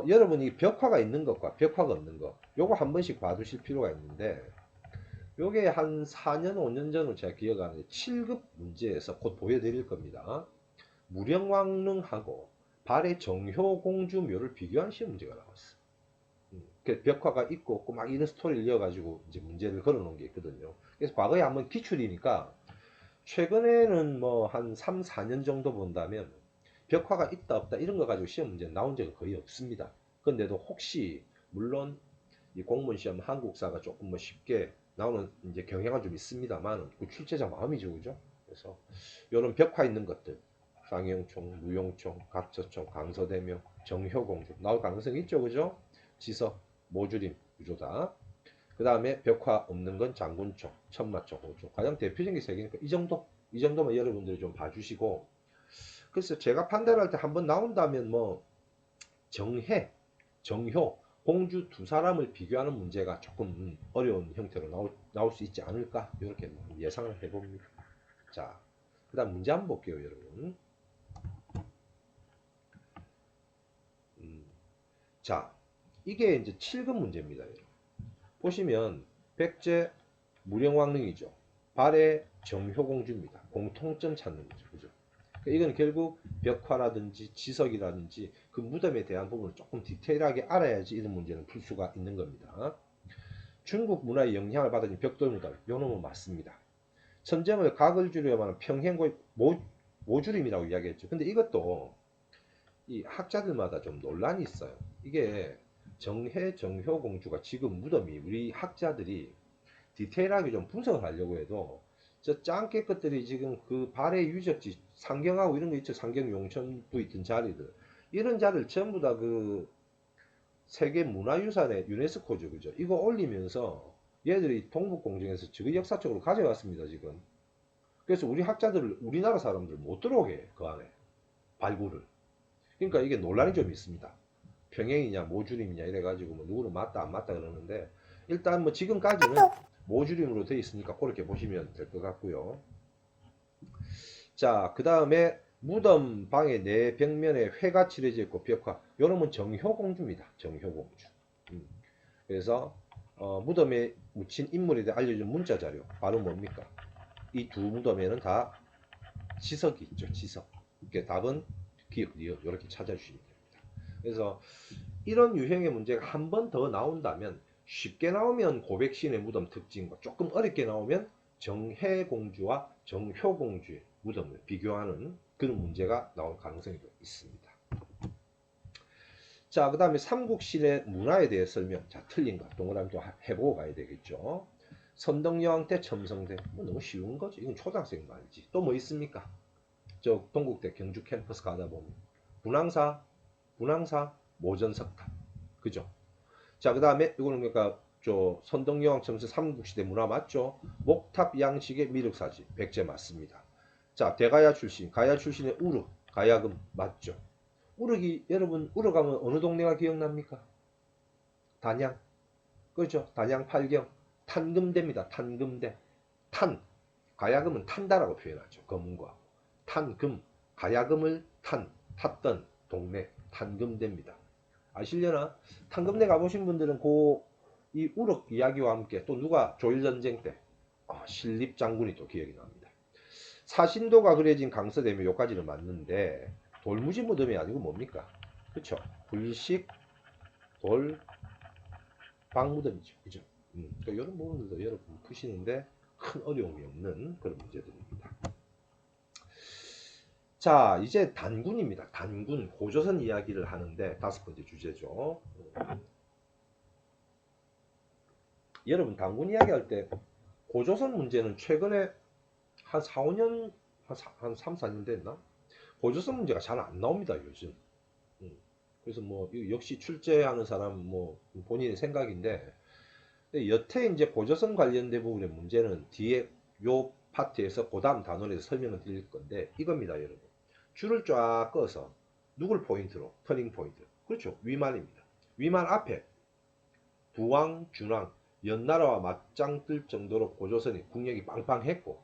Speaker 1: 여러분이 벽화가 있는 것과 벽화가 없는 것, 요거 한 번씩 봐두실 필요가 있는데, 요게 한 4년, 5년 전으로 제가 기억하는데 7급 문제에서 곧 보여드릴 겁니다. 무령왕릉하고 발의 정효공주묘를 비교한 시험 문제가 나왔어. 그 벽화가 있고 없고 막 이런 스토리를 이어가지고 이제 문제를 걸어놓은 게 있거든요. 그래서 과거에 한번 기출이니까 최근에는 뭐 한 3, 4년 정도 본다면 벽화가 있다 없다 이런 거 가지고 시험 문제 나온 적은 거의 없습니다. 그런데도 혹시 물론 이 공무원 시험 한국사가 조금 뭐 쉽게 나오는 이제 경향은 좀 있습니다만 그 출제자 마음이죠, 그죠? 그래서 이런 벽화 있는 것들 상영총, 무용총, 각처총, 강서대명, 정효공주 나올 가능성이 있죠, 그죠? 지석, 모주림, 구조다. 그 다음에 벽화 없는 건 장군총, 천마총, 호총. 가장 대표적인 게 세 개니까 이 정도만 여러분들이 좀 봐주시고. 그래서 제가 판단할 때 한번 나온다면 뭐 정해, 정효, 공주 두 사람을 비교하는 문제가 조금 어려운 형태로 나올 수 있지 않을까 이렇게 예상을 해봅니다. 자, 그 다음 문제 한번 볼게요, 여러분. 자, 이게 이제 7급 문제입니다. 여러분. 보시면 백제 무령왕릉이죠. 발의 정효공주입니다. 공통점 찾는 거죠. 그죠? 그러니까 이건 결국 벽화라든지 지석이라든지 그 무덤에 대한 부분을 조금 디테일하게 알아야지 이런 문제는 풀 수가 있는 겁니다. 중국 문화의 영향을 받은 벽돌무덤, 요 놈은 맞습니다. 천정을 각을 줄여야만 평행고의 모주림이라고 이야기했죠. 근데 이것도 이 학자들마다 좀 논란이 있어요. 이게 정해 정효공주가 지금 무덤이 우리 학자들이 디테일하게 좀 분석을 하려고 해도 저 짱깨 것들이 지금 그 발의 유적지 상경하고 이런 거 있죠. 상경 용천부 있던 자리들 이런 자리를 전부 다 그 세계 문화유산의 유네스코죠, 그죠? 이거 올리면서 얘들이 동북공정에서 지금 역사적으로 가져갔습니다, 지금. 그래서 우리 학자들, 우리나라 사람들 못 들어오게 해, 그 안에 발굴을. 그러니까 이게 논란이 좀 있습니다. 평행이냐 모주림이냐 이래가지고 뭐 누구는 맞다 안 맞다 그러는데 일단 뭐 지금까지는 모주림으로 되어 있으니까 그렇게 보시면 될 것 같고요. 자, 그 다음에 무덤 방의 네 벽면에 회가 칠해져 있고 벽화. 요놈은 정효공주입니다. 정효공주. 그래서 무덤에 묻힌 인물에 대해 알려준 문자 자료. 바로 뭡니까? 이 두 무덤에는 다 지석이 있죠. 지석. 이게 답은 기억, 리을 이렇게 찾아주시면 됩니다. 그래서 이런 유형의 문제가 한 번 더 나온다면 쉽게 나오면 고백신의 무덤 특징과 조금 어렵게 나오면 정혜공주와 정효공주의 무덤을 비교하는 그런 문제가 나올 가능성이 있습니다. 자, 그 다음에 삼국신의 문화에 대해 설명. 자, 틀린 거 동그라미 또 해보고 가야 되겠죠. 선덕여왕 때 첨성대. 뭐 너무 쉬운 거지. 이건 초등학생 말이지. 또 뭐 있습니까? 저 동국대 경주 캠퍼스 가다 보면 분황사, 모전석탑. 그죠? 자, 그 다음에 이거는 그러니까 저 선덕여왕 첨성 삼국시대 문화 맞죠? 목탑 양식의 미륵사지. 백제 맞습니다. 자, 대가야 출신, 가야 출신의 우르, 가야금 맞죠? 우르기 여러분 우르가면 어느 동네가 기억납니까? 단양. 그렇죠? 단양 팔경 탄금대입니다. 탄금대. 탄 가야금은 탄다라고 표현하죠. 검과 탄금 가야금을 탔던 동네 탄금대입니다. 아시려나? 탄금대 가보신 분들은 이 우럭 이야기와 함께 또 누가 조일전쟁 때 신립장군이 또 기억이 납니다. 사신도가 그려진 강서대면 요까지는 맞는데 돌무지 무덤이 아니고 뭡니까? 그쵸? 불식 돌 박무덤이죠. 그죠? 그러니까 이런 부분들도 여러분 푸시는데 큰 어려움이 없는 그런 문제들입니다. 자, 이제 단군입니다. 단군, 고조선 이야기를 하는데 다섯 번째 주제죠. 여러분 단군 이야기할 때 고조선 문제는 최근에 한 4, 5년, 한 3, 4년 됐나? 고조선 문제가 잘 안 나옵니다, 요즘. 그래서 뭐 역시 출제하는 사람 뭐 본인의 생각인데 여태 이제 고조선 관련된 부분의 문제는 뒤에 요 파트에서 그 다음 단원에서 설명을 드릴 건데 이겁니다, 여러분. 줄을 쫙 꺼서 누굴 포인트로? 터닝 포인트. 그렇죠. 위만입니다. 위만 앞에 부왕, 준왕, 연나라와 맞짱 뜰 정도로 고조선이 국력이 빵빵했고,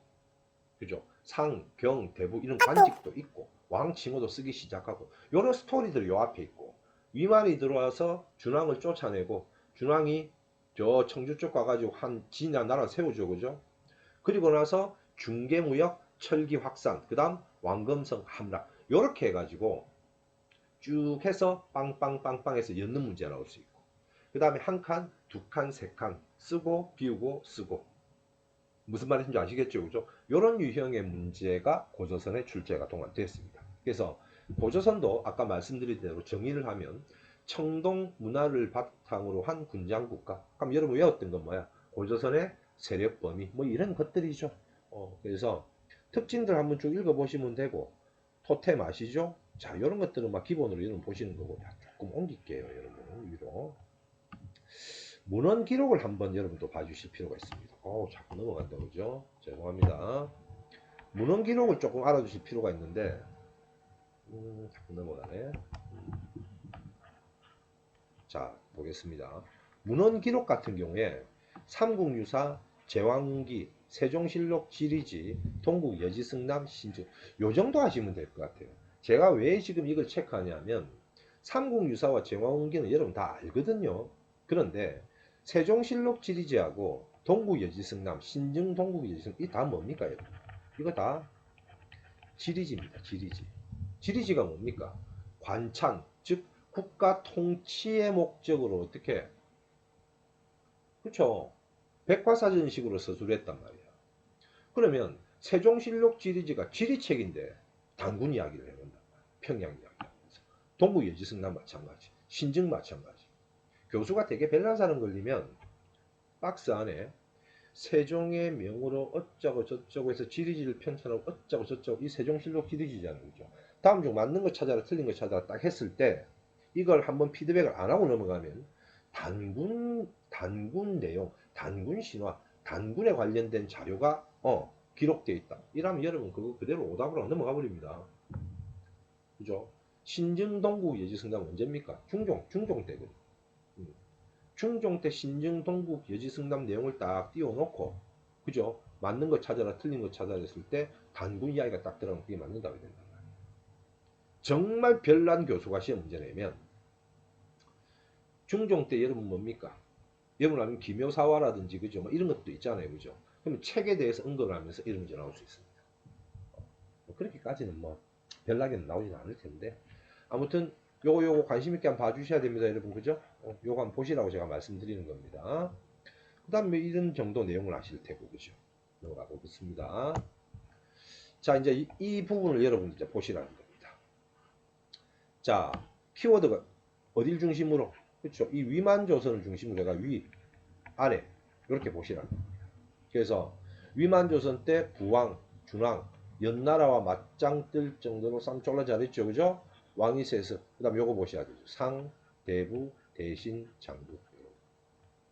Speaker 1: 그죠? 상, 경, 대부 이런 관직도 있고, 왕 칭호도 쓰기 시작하고, 이런 스토리들이 요 앞에 있고, 위만이 들어와서 준왕을 쫓아내고, 준왕이 저 청주 쪽 가가지고 한 진야 나라 세우죠, 그죠? 그리고 나서 중개무역, 철기 확산, 그 다음 왕금성 함락, 요렇게 해가지고 쭉 해서 빵빵빵빵해서 엮는 문제 나올 수 있고, 그 다음에 한 칸, 두 칸, 세 칸 쓰고 비우고 쓰고, 무슨 말인지 아시겠죠, 그죠? 이런 유형의 문제가 고조선의 출제가 동안됐습니다. 그래서 고조선도 아까 말씀드린 대로 정의를 하면 청동 문화를 바탕으로 한 군장국가. 그럼 여러분 외웠던 건 뭐야? 고조선의 세력 범위 뭐 이런 것들이죠. 그래서 특징들 한번 쭉 읽어보시면 되고, 토템 아시죠? 자, 이런 것들은 막 기본으로 여러분 보시는 거고, 조금 옮길게요, 여러분 위로. 문헌 기록을 한번 여러분도 봐주실 필요가 있습니다. 자꾸 넘어간다 그죠? 죄송합니다. 문헌 기록을 조금 알아주실 필요가 있는데, 자꾸 넘어가네. 자, 보겠습니다. 문헌 기록 같은 경우에 삼국유사, 제왕기, 세종실록, 지리지, 동국, 여지승남, 신증, 요 정도 하시면 될 것 같아요. 제가 왜 지금 이걸 체크하냐면 삼국유사와 제왕기는 여러분 다 알거든요. 그런데 세종실록, 지리지하고 동국, 여지승남, 신증, 동국, 여지승 이 다 뭡니까, 여러분? 이거 다 지리지입니다. 지리지. 지리지가 뭡니까? 관찬, 즉 국가 통치의 목적으로 어떻게, 그렇죠? 백과사전식으로 서술을 했단 말이야. 그러면 세종실록 지리지가 지리책인데 단군 이야기를 해본단 말이야. 평양 이야기하면서. 동국여지승남 마찬가지, 신증 마찬가지. 교수가 되게 별난 사람 걸리면 박스 안에 세종의 명으로 어쩌고 저쩌고 해서 지리지를 편찬하고 어쩌고 저쩌고, 이 세종실록 지리지잖아요, 그죠? 다음 중 맞는 거 찾아라, 틀린 거 찾아라 딱 했을 때 이걸 한번 피드백을 안 하고 넘어가면 단군 내용, 단군 신화, 단군에 관련된 자료가 기록되어 있다. 이러면 여러분 그거 그대로 오답으로 넘어가 버립니다. 그죠? 신증동국 여지승남 언제입니까? 중종 때거든. 중종 때 신증동국 여지승남 내용을 딱 띄워놓고, 그죠? 맞는 거 찾아라, 틀린 거 찾아라 했을 때 단군 이야기가 딱 들어가면 그게 맞는다고 된단 말이에요. 정말 별난 교수가 시험 문제 내면 중종 때 여러분 뭡니까? 여러분 아니면 기묘사화라든지, 그죠? 뭐 이런 것도 있잖아요, 그죠? 그러면 책에 대해서 언급을 하면서 이런 문제 나올 수 있습니다. 그렇게까지는 뭐 별나게는 나오진 않을 텐데, 아무튼 요거 관심 있게 한번 봐주셔야 됩니다, 여러분, 그죠? 요거 한번 보시라고 제가 말씀드리는 겁니다. 그 다음에 이런 정도 내용을 아실 테고, 그죠? 넘어가 보겠습니다. 자, 이제 이 부분을 여러분 이제 보시라는 겁니다. 자, 키워드가 어딜 중심으로? 그렇죠? 이 위만 조선을 중심으로 제가 위, 아래 이렇게 보시라는 겁니다. 그래서 위만 조선 때 부왕, 준왕, 연나라와 맞짱 뜰 정도로 쌈쫄라 잘했죠, 그죠? 왕이 세서, 그 다음 요거 보셔야 되죠. 상, 대부, 대신, 장부,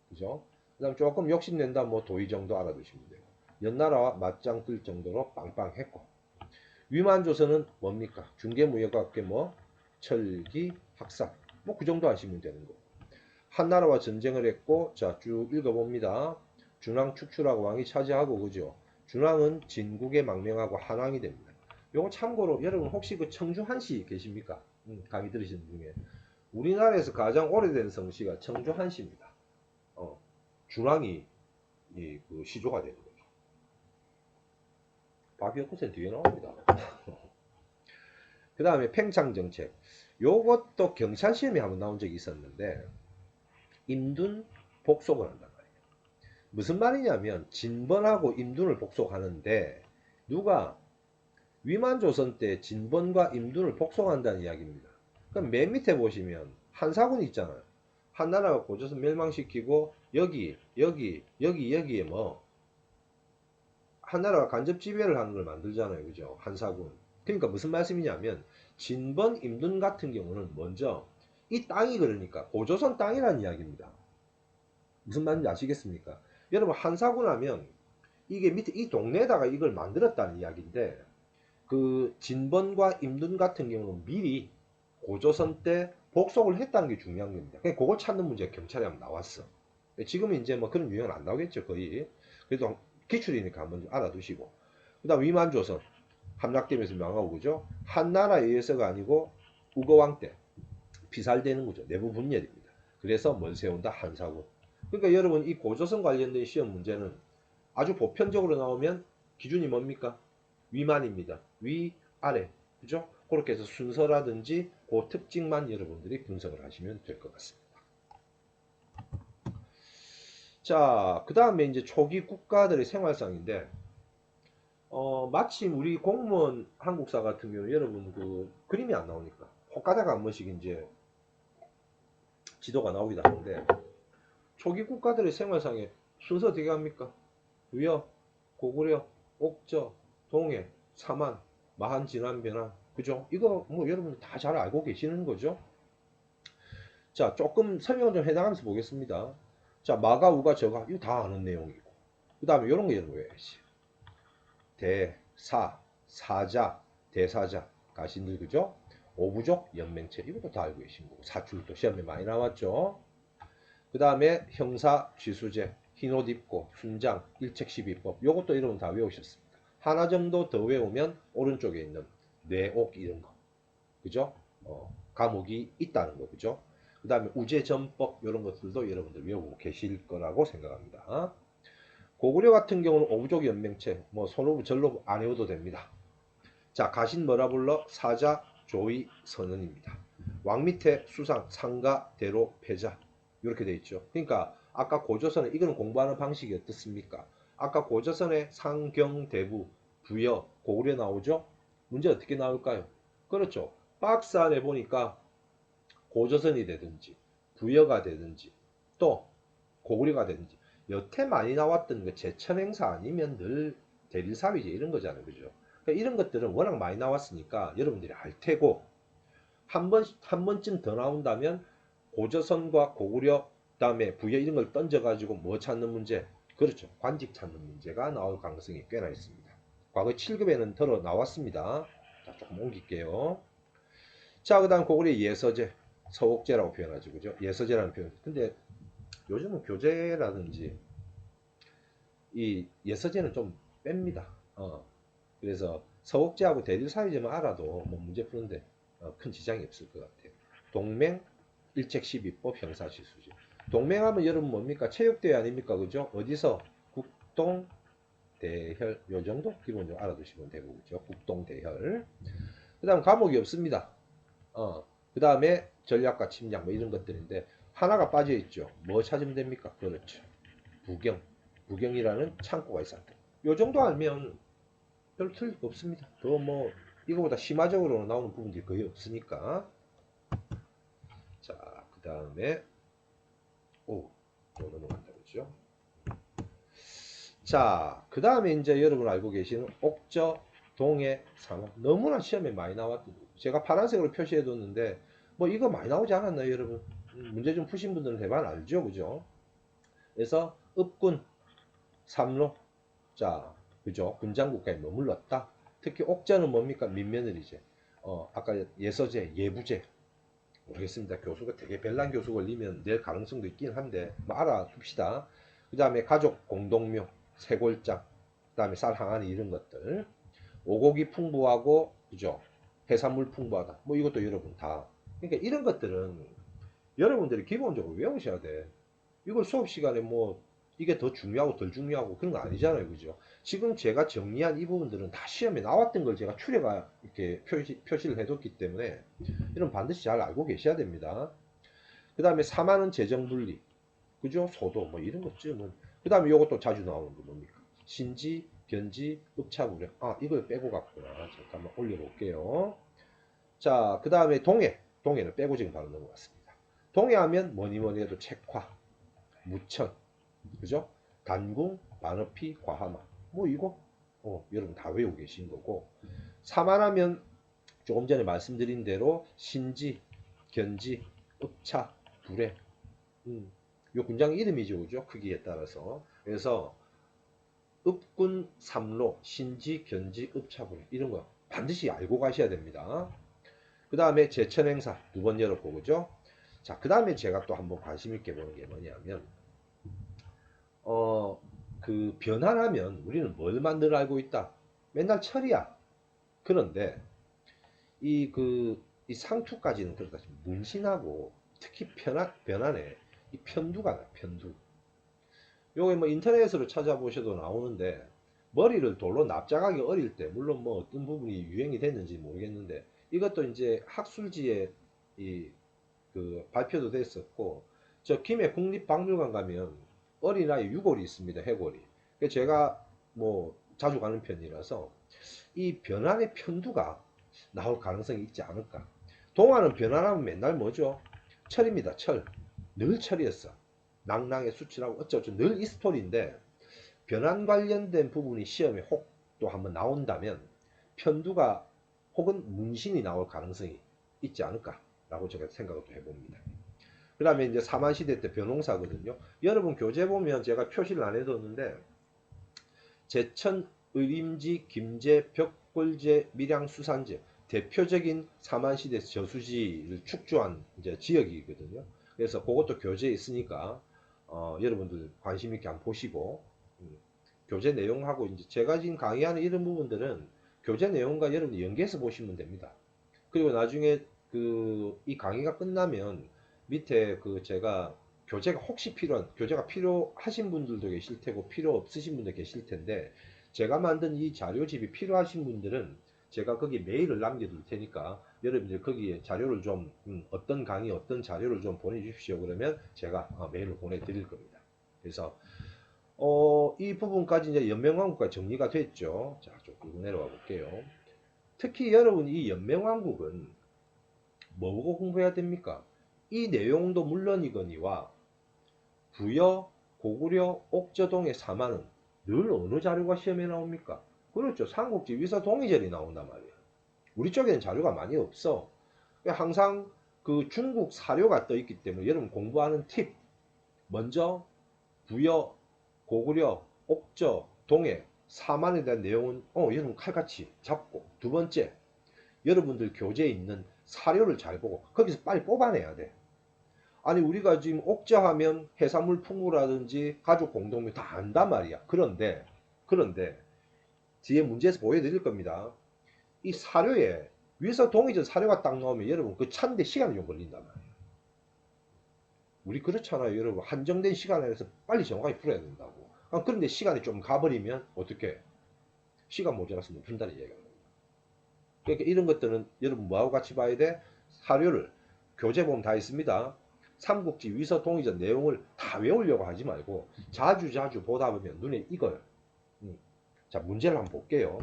Speaker 1: 그죠? 그 다음 조금 욕심낸다, 뭐 도의 정도 알아두시면 돼요. 연나라와 맞짱 뜰 정도로 빵빵했고, 위만 조선은 뭡니까? 중개무역과 함께 뭐 철기, 학산, 뭐 그 정도 하시면 되는 거. 한나라와 전쟁을 했고, 자, 쭉 읽어봅니다. 준왕 축출하고 왕이 차지하고, 그죠? 준왕은 진국에 망명하고 한왕이 됩니다. 요거 참고로 여러분 혹시 그 청주 한시 계십니까? 강의 들으시는 중에 우리나라에서 가장 오래된 성씨가 청주 한시입니다. 준왕이 그 시조가 되는 거죠. 박이어쿠센 뒤에 나옵니다. 그 다음에 팽창정책. 요것도 경찰 시험에 한번 나온 적이 있었는데, 임둔 복속을 한단 말이에요. 무슨 말이냐면 진번하고 임둔을 복속하는데, 누가 위만조선 때 진번과 임둔을 복속한다는 이야기입니다. 그럼 맨 밑에 보시면 한사군이 있잖아요. 한나라가 고조선 멸망시키고 여기에 뭐 한나라가 간접 지배를 하는 걸 만들잖아요, 그죠? 한사군. 그러니까 무슨 말씀이냐면 진번, 임둔 같은 경우는 먼저 이 땅이, 그러니까 고조선 땅이라는 이야기입니다. 무슨 말인지 아시겠습니까? 여러분 한사군 하면 이게 밑에 이 동네에다가 이걸 만들었다는 이야기인데, 그 진번과 임둔 같은 경우는 미리 고조선 때 복속을 했다는 게 중요한 겁니다. 그냥 그걸 찾는 문제가 경찰에 한번 나왔어. 지금은 이제 뭐 그런 유형은 안 나오겠죠, 거의. 그래도 기출이니까 한번 좀 알아두시고. 그 다음 위만조선 함락되면서 명하고, 그죠? 한나라에 의해서가 아니고 우거왕 때 피살되는 거죠. 내부 분열입니다. 그래서 뭘 세운다? 한사군. 그러니까 여러분, 이 고조선 관련된 시험 문제는 아주 보편적으로 나오면 기준이 뭡니까? 위만입니다. 위, 아래. 그죠? 그렇게 해서 순서라든지 그 특징만 여러분들이 분석을 하시면 될 것 같습니다. 자, 그 다음에 이제 초기 국가들의 생활상인데, 마침 우리 공무원 한국사 같은 경우 여러분 그 그림이 안 나오니까 혹가다가 한 번씩 이제 지도가 나오기도 하는데, 초기 국가들의 생활상에 순서 어떻게 합니까? 부여, 고구려, 옥저, 동해, 사만, 마한, 진안, 변한. 그죠? 이거 뭐 여러분 다 잘 알고 계시는 거죠? 자, 조금 설명을 좀 해나가면서 보겠습니다. 자, 마가, 우가, 저가, 이거 다 아는 내용이고. 그 다음에 이런 거 여러분 외워야지. 대, 사, 사자, 대사자, 가신들, 그죠? 오부족, 연맹체, 이것도 다 알고 계신 거고. 사출도 시험에 많이 나왔죠? 그 다음에 형사, 쥐수제, 흰옷 입고, 순장, 일책시비법, 요것도 여러분 다 외우셨습니다. 하나 정도 더 외우면 오른쪽에 있는 뇌옥 이런 거, 그죠? 감옥이 있다는 거, 그죠? 그 다음에 우제전법 이런 것들도 여러분들 외우고 계실 거라고 생각합니다. 고구려 같은 경우는 오부족 연맹체, 뭐 손오부, 전로부 안 외워도 됩니다. 자, 가신 뭐라 불러? 사자, 조의, 선언입니다. 왕 밑에 수상, 상가, 대로, 패자 이렇게 돼 있죠. 그러니까 아까 고조선에 이거는 공부하는 방식이 어떻습니까? 아까 고조선에 상경, 대부, 부여, 고구려 나오죠? 문제 어떻게 나올까요? 그렇죠. 박스 안에 보니까 고조선이 되든지 부여가 되든지 또 고구려가 되든지 여태 많이 나왔던 그 제천행사 아니면 늘 대릴사위제 이런 거잖아요. 그죠? 그러니까 이런 것들은 워낙 많이 나왔으니까 여러분들이 알 테고, 한 번쯤 더 나온다면 고조선과 고구려 그다음에 부여 이런 걸 던져가지고 뭐 찾는 문제? 그렇죠. 관직 찾는 문제가 나올 가능성이 꽤나 있습니다. 과거 7급에는 들어 나왔습니다. 자, 조금 옮길게요. 자, 그 다음 고구려 예서제, 서옥제라고 표현하죠. 그죠? 예서제라는 표현. 근데 요즘은 교재라든지 이 예서제는 좀 뺍니다. 그래서 서옥제하고 대릴사유제만 알아도 뭐 문제 푸는데 큰 지장이 없을 것 같아요. 동맹, 일책12법, 형사시수제. 동맹하면 여러분 뭡니까? 체육대회 아닙니까? 그죠? 어디서? 국동, 대혈, 요 정도 기본적으로 알아두시면 되고, 그죠? 국동, 대혈. 그 다음 과목이 없습니다. 그 다음에 전략과 침략 뭐 이런 것들인데, 하나가 빠져 있죠. 뭐 찾으면 됩니까? 그렇죠. 부경. 부경이라는 창고가 있었다. 요 정도 알면 별 틀릴 거 없습니다. 더 뭐 이거보다 심화적으로 나오는 부분들이 거의 없으니까. 자, 그 다음에 또 넘어간다 그러죠. 자, 그 다음에 이제 여러분 알고 계시는 옥저, 동해, 상어. 너무나 시험에 많이 나왔던 거. 제가 파란색으로 표시해 뒀는데 뭐 이거 많이 나오지 않았나요, 여러분? 문제 좀 푸신 분들은 대부분 알죠, 그죠? 그래서 읍군, 삼로, 자, 그죠? 군장국가에 머물렀다. 특히 옥저는 뭡니까? 민며느리제. 아까 예서제, 예부제. 모르겠습니다. 교수가 되게 별난 교수 걸리면 낼 가능성도 있긴 한데 뭐 알아둡시다. 그 다음에 가족 공동묘, 쇄골장, 그 다음에 쌀 항아리 이런 것들. 오곡이 풍부하고 그죠? 해산물 풍부하다. 뭐 이것도 여러분 다. 그러니까 이런 것들은 여러분들이 기본적으로 외우셔야 돼. 이걸 수업 시간에 뭐 이게 더 중요하고 덜 중요하고 그런 거 아니잖아요. 그죠? 지금 제가 정리한 이 부분들은 다 시험에 나왔던 걸 제가 추려가 이렇게 표시를 해뒀기 때문에 이런 반드시 잘 알고 계셔야 됩니다. 그 다음에 사만은 재정분리, 그죠? 소도 뭐 이런 것쯤은. 그 다음에 이것도 자주 나오는 거 뭡니까? 신지, 변지, 읍차구려. 이걸 빼고 갔구나. 잠깐만 올려볼게요. 자, 그 다음에 동해. 동해는 빼고 지금 바로 넘어갔습니다. 동해하면 뭐니 뭐니 해도 책화, 무천, 그죠? 단궁, 반어피, 과하마. 뭐 이거 여러분 다 외우고 계신 거고. 사만하면 조금 전에 말씀드린 대로 신지, 견지, 읍차, 불에. 요 군장 이름이죠, 그죠? 크기에 따라서. 그래서 읍군, 삼로, 신지, 견지, 읍차분 이런 거 반드시 알고 가셔야 됩니다. 그 다음에 제천행사 두 번 열었고 그죠? 자, 그 다음에 제가 또 한번 관심 있게 보는 게 뭐냐면 그 변환하면 우리는 뭘만 늘 알고 있다. 맨날 철이야. 그런데 이 상투까지는 그렇다. 문신하고 특히 변환에 이 편두가 나, 편두. 요게 뭐 인터넷으로 찾아보셔도 나오는데 머리를 돌로 납작하게 어릴 때 물론 뭐 어떤 부분이 유행이 됐는지 모르겠는데 이것도 이제 학술지에 그 발표도 됐었고 저 김해 국립박물관 가면 어린아이 유골이 있습니다. 해골이. 그래서 제가 뭐 자주 가는 편이라서 이 변환의 편두가 나올 가능성이 있지 않을까. 동화는 변환하면 맨날 뭐죠? 철입니다. 철. 늘 철이었어. 낭낭의 수치라고 어쩌고 늘 이 스토리인데 변환 관련된 부분이 시험에 혹 또 한번 나온다면 편두가 혹은 문신이 나올 가능성이 있지 않을까라고 제가 생각을 또 해봅니다. 그 다음에 이제 사만시대 때 변홍사거든요. 여러분 교재 보면 제가 표시를 안 해뒀는데 제천, 의림지, 김제, 벽골제, 밀양, 수산제 대표적인 사만시대 저수지를 축조한 이제 지역이거든요. 그래서 그것도 교재에 있으니까 여러분들 관심 있게 한번 보시고 교재 내용하고 이제 제가 지금 강의하는 이런 부분들은 교재 내용과 여러분들 연계해서 보시면 됩니다. 그리고 나중에 이 강의가 끝나면 밑에 제가 교재가 혹시 필요한 교재가 필요하신 분들도 계실 테고 필요 없으신 분도 계실 텐데 제가 만든 이 자료집이 필요하신 분들은 제가 거기 메일을 남겨둘 테니까 여러분들 거기에 자료를 좀 어떤 강의 어떤 자료를 좀 보내주십시오. 그러면 제가 메일로 보내드릴 겁니다. 그래서 이 부분까지 이제 연맹왕국가 정리가 됐죠. 자, 좀 끌고 내려와 볼게요. 특히 여러분 이 연맹왕국은 뭐고 공부해야 됩니까? 이 내용도 물론이거니와 부여, 고구려, 옥저동의 사만은 늘 어느 자료가 시험에 나옵니까? 그렇죠. 삼국지 위서 동의절이 나온단 말이에요. 우리 쪽에는 자료가 많이 없어. 항상 그 중국 사료가 떠 있기 때문에 여러분 공부하는 팁. 먼저 부여, 고구려, 옥저, 동해, 사만에 대한 내용은 여러분 칼같이 잡고 두 번째 여러분들 교재에 있는 사료를 잘 보고 거기서 빨리 뽑아내야 돼. 아니 우리가 지금 옥저하면 해산물 풍부라든지 가족 공동묘 다 안단 말이야. 그런데 뒤에 문제에서 보여드릴 겁니다. 이 사료에 위에서 동의전 사료가 딱 나오면 여러분 그 찾는데 시간이 좀 걸린단 말이에요. 우리 그렇잖아요. 여러분 한정된 시간 안에서 빨리 정확하게 풀어야 된다고. 그런데 시간이 좀 가버리면 어떻게 시간 모자라서 못 푼다는 얘기가 나옵니다. 그러니까 이런 것들은 여러분 뭐하고 같이 봐야 돼? 사료를 교재 보면 다 있습니다. 삼국지 위서 동의전 내용을 다 외우려고 하지 말고 자주 보다 보면 눈에 익어요. 자, 문제를 한번 볼게요.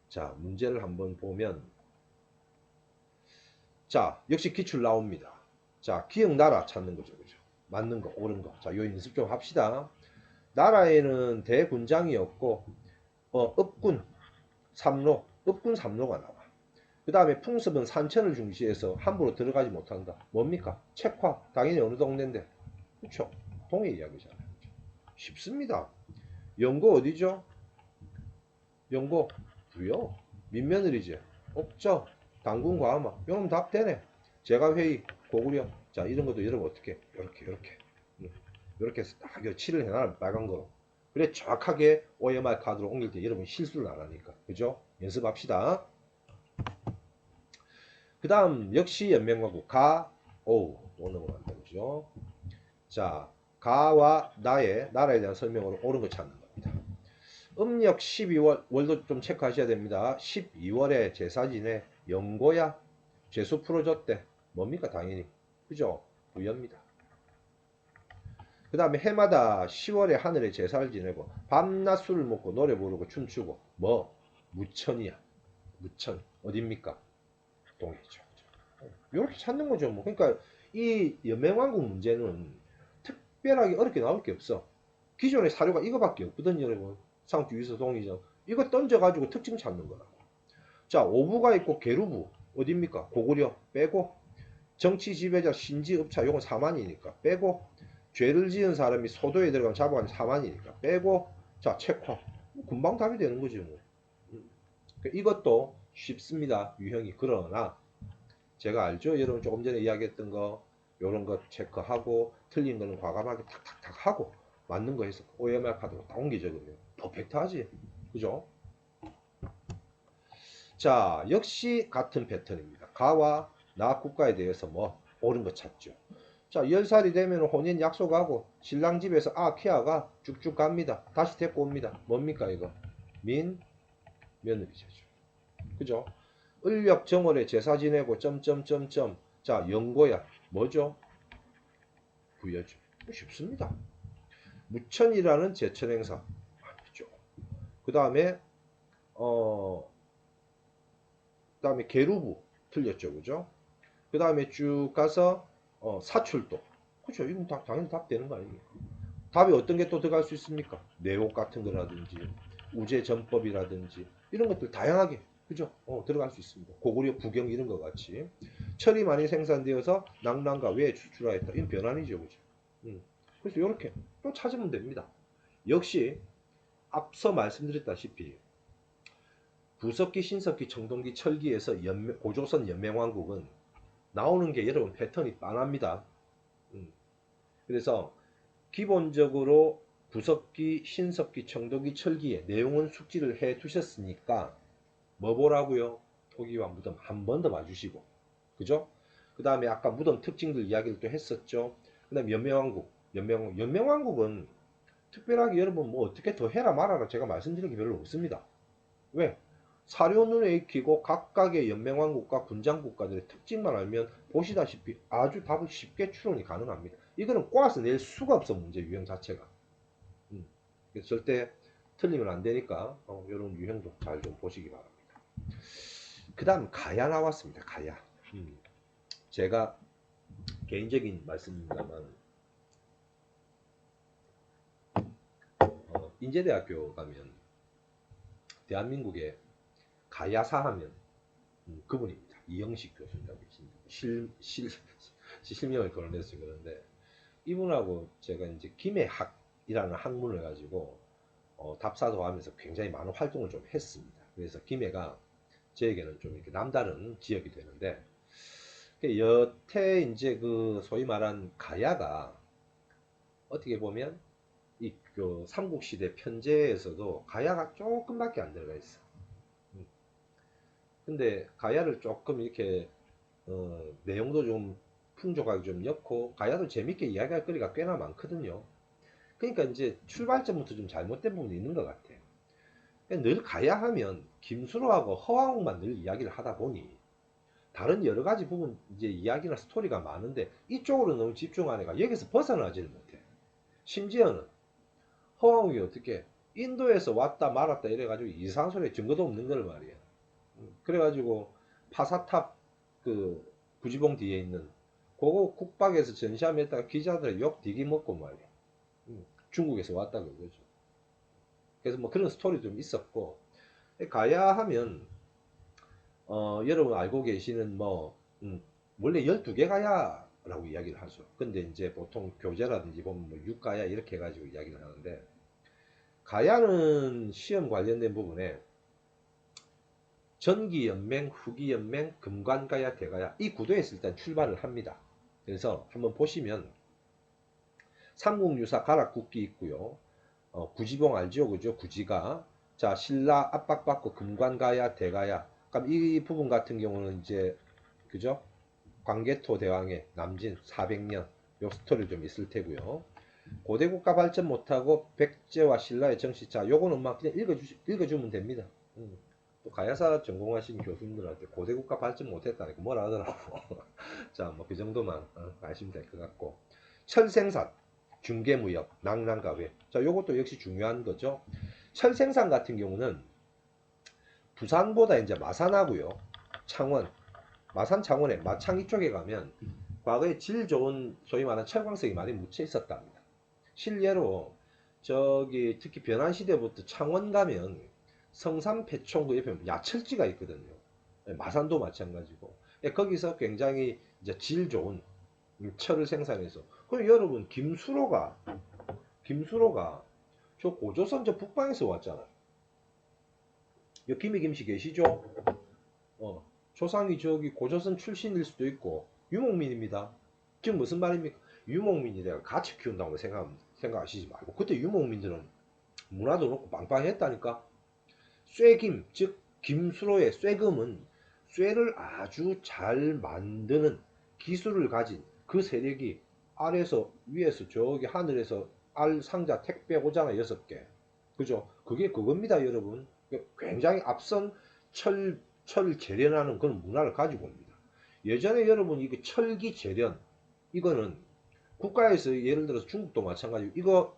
Speaker 1: 자, 문제를 한번 보면 자, 역시 기출 나옵니다. 자, 기억나라 찾는 거죠. 그죠? 맞는 거, 옳은 거. 자, 요 연습 좀 합시다. 나라에는 대군장이었고 읍군, 삼로, 읍군 삼로가 나와. 그 다음에 풍습은 산천을 중시해서 함부로 들어가지 못한다. 뭡니까? 책화. 당연히 어느 동네인데. 그렇죠? 동해 이야기잖아요. 쉽습니다. 영고 어디죠? 영고 부여. 민며느리지. 옥저. 당군 과마. 이러면 답 되네. 제가회의 고구려. 자, 이런 것도 여러분 어떻게 이렇게 해서 딱 칠을 해놔라. 빨간 거로. 그래 정확하게 OMR 카드로 옮길 때 여러분 실수를 안 하니까. 그죠? 연습합시다. 그 다음 역시 연맹과국 또 넘어간다. 그죠? 자, 가와 나라에 대한 설명으로 옳은 거 찾는 겁니다. 음력 12월, 월도 좀 체크하셔야 됩니다. 12월에 제사 지내 영고야 죄수 풀어줬대. 뭡니까? 당연히. 그죠? 부여입니다. 그 다음에 해마다 10월에 하늘에 제사를 지내고 밤낮 술을 먹고 노래 부르고 춤추고 무천이야. 무천. 어딥니까? 동해죠. 이렇게 찾는 거죠. 뭐. 그러니까 이 연맹왕국 문제는 특별하게 어렵게 나올 게 없어. 기존의 사료가 이거밖에 없거든요, 여러분. 상주 위서 동의죠. 이거 던져가지고 특징 찾는 거라고. 자, 오부가 있고 계루부 어딥니까? 고구려 빼고 정치 지배자 신지 읍차 요건 사만이니까 빼고 죄를 지은 사람이 소도에 들어가면 잡아가면 사만이니까 빼고 자 책화 금방 답이 되는 거지 뭐. 이것도 쉽습니다 유형이. 그러나 제가 알죠 여러분 조금 전에 이야기했던 거 요런 거 체크하고 틀린 거는 과감하게 탁탁탁 하고 맞는 거 해서 OMR 카드로 딱 옮기죠. 그러면 퍼펙트하지 그죠? 자 역시 같은 패턴입니다. 가와 나 국가에 대해서 뭐 옳은 거 찾죠. 자 10살이 되면 혼인 약속하고 신랑 집에서 키아가 쭉쭉 갑니다. 다시 데리고 옵니다. 뭡니까 이거? 며느리제죠. 그죠? 을력 정월에 제사 지내고 점점점점 자 영고야 뭐죠? 부여죠. 쉽습니다. 무천이라는 제천 행사 아니죠. 그 다음에 그다음에 계루부 틀렸죠, 그죠? 그 다음에 쭉 가서 사출도 그죠? 이건 당연히 답 되는 거 아닙니까? 답이 어떤 게 또 들어갈 수 있습니까? 내옥 같은 거라든지 우제전법이라든지 이런 것들 다양하게 그죠? 들어갈 수 있습니다. 고구려 부경 이런 것 같이 철이 많이 생산되어서 낭랑과 외에 추출하였다. 이건 변환이죠, 그죠? 그래서 이렇게 또 찾으면 됩니다. 역시 앞서 말씀드렸다시피 부석기, 신석기, 청동기, 철기에서 고조선 연맹왕국은 나오는 게 여러분 패턴이 빤합니다. 그래서 기본적으로 부석기, 신석기, 청동기, 철기의 내용은 숙지를 해 두셨으니까 뭐 보라고요? 토기와 무덤 한 번 더 봐주시고 그죠? 그 다음에 아까 무덤 특징들 이야기를 또 했었죠. 그 다음에 연맹왕국은 특별하게 여러분 뭐 어떻게 더 해라 말아라 제가 말씀드린 게 별로 없습니다. 왜? 사료 눈에 익히고 각각의 연맹왕국과 군장국가들의 특징만 알면 보시다시피 아주 답을 쉽게 추론이 가능합니다. 이거는 꼬아서 낼 수가 없어 문제 유형 자체가. 그래서 절대 틀리면 안 되니까 이런 유형도 잘 좀 보시기 바랍니다. 그 다음 가야 나왔습니다. 가야. 제가 개인적인 말씀입니다만 인제대학교 가면 대한민국의 가야사 하면 그분입니다. 이영식 교수님이라고 계십니다. 실명을 거론했어요. 그런데 이분하고 제가 이제 김해학이라는 학문을 가지고 답사도 하면서 굉장히 많은 활동을 좀 했습니다. 그래서 김해가 저에게는 좀 이렇게 남다른 지역이 되는데 여태 이제 그 소위 말한 가야가 어떻게 보면 그 삼국시대 편제에서도 가야가 조금밖에 안 들어가 있어. 근데 가야를 조금 이렇게 내용도 좀 풍족하게 좀 넣고 가야도 재밌게 이야기할 거리가 꽤나 많거든요. 그러니까 이제 출발점부터 좀 잘못된 부분이 있는 것 같아요. 늘 가야 하면 김수로하고 허황욱만 늘 이야기를 하다 보니 다른 여러 가지 부분 이제 이야기나 스토리가 많은데 이쪽으로 너무 집중하니까 여기서 벗어나지를 못해. 심지어는 허황욱이 어떻게 인도에서 왔다 말았다 이래가지고 이상한 소리에 증거도 없는 걸 말이야. 그래가지고 파사탑 그 구지봉 뒤에 있는 그거 국박에서 전시하면다가 기자들 욕 디기 먹고 말이야. 중국에서 왔다 그거죠. 그래서 뭐 그런 스토리 좀 있었고 가야 하면 여러분 알고 계시는 뭐 원래 12개 가야라고 이야기를 하죠. 근데 이제 보통 교재라든지 보면 뭐 6가야 이렇게 해가지고 이야기를 하는데 가야는 시험 관련된 부분에 전기연맹, 후기연맹, 금관가야, 대가야 이 구도에서 일단 출발을 합니다. 그래서 한번 보시면 삼국유사 가락국기 있고요. 구지봉 알죠? 그죠? 구지가. 자, 신라 압박받고 금관가야, 대가야. 그럼 이 부분 같은 경우는 이제, 그죠? 광개토 대왕의 남진 400년. 요 스토리 좀 있을 테고요. 고대국가 발전 못하고 백제와 신라의 정치자. 요거는 막 그냥 읽어주면 됩니다. 또 가야사 전공하신 교수님들한테 고대국가 발전 못했다니까 뭐라 하더라고. 자, 뭐 그 정도만 아시면 될 것 같고. 철생산. 중개무역, 낭랑가외. 자, 요것도 역시 중요한 거죠. 철생산 같은 경우는 부산보다 이제 마산하고요. 창원, 마산 창원에 마창 이쪽에 가면 과거에 질 좋은 소위 말하는 철광석이 많이 묻혀 있었답니다. 실례로 저기 특히 변환시대부터 창원 가면 성산 패총 그 옆에 야철지가 있거든요. 마산도 마찬가지고 거기서 굉장히 이제 질 좋은 철을 생산해서 그럼 여러분 김수로가 저 고조선 저 북방에서 왔잖아요. 여기 김해 김씨 계시죠? 조상이 저기 고조선 출신일 수도 있고 유목민입니다. 지금 무슨 말입니까? 유목민이 내가 같이 키운다고 생각하시지 말고 그때 유목민들은 문화도 그렇고 빵빵했다니까. 쇠김 즉 김수로의 쇠금은 쇠를 아주 잘 만드는 기술을 가진 그 세력이 아래에서 위에서 저기 하늘에서 알 상자 택배 오잖아 6개. 그죠? 그게 그겁니다 여러분. 굉장히 앞선 철 재련하는 그런 문화를 가지고 옵니다. 예전에 여러분 이거 철기 재련 이거는 국가에서 예를 들어서 중국도 마찬가지고 이거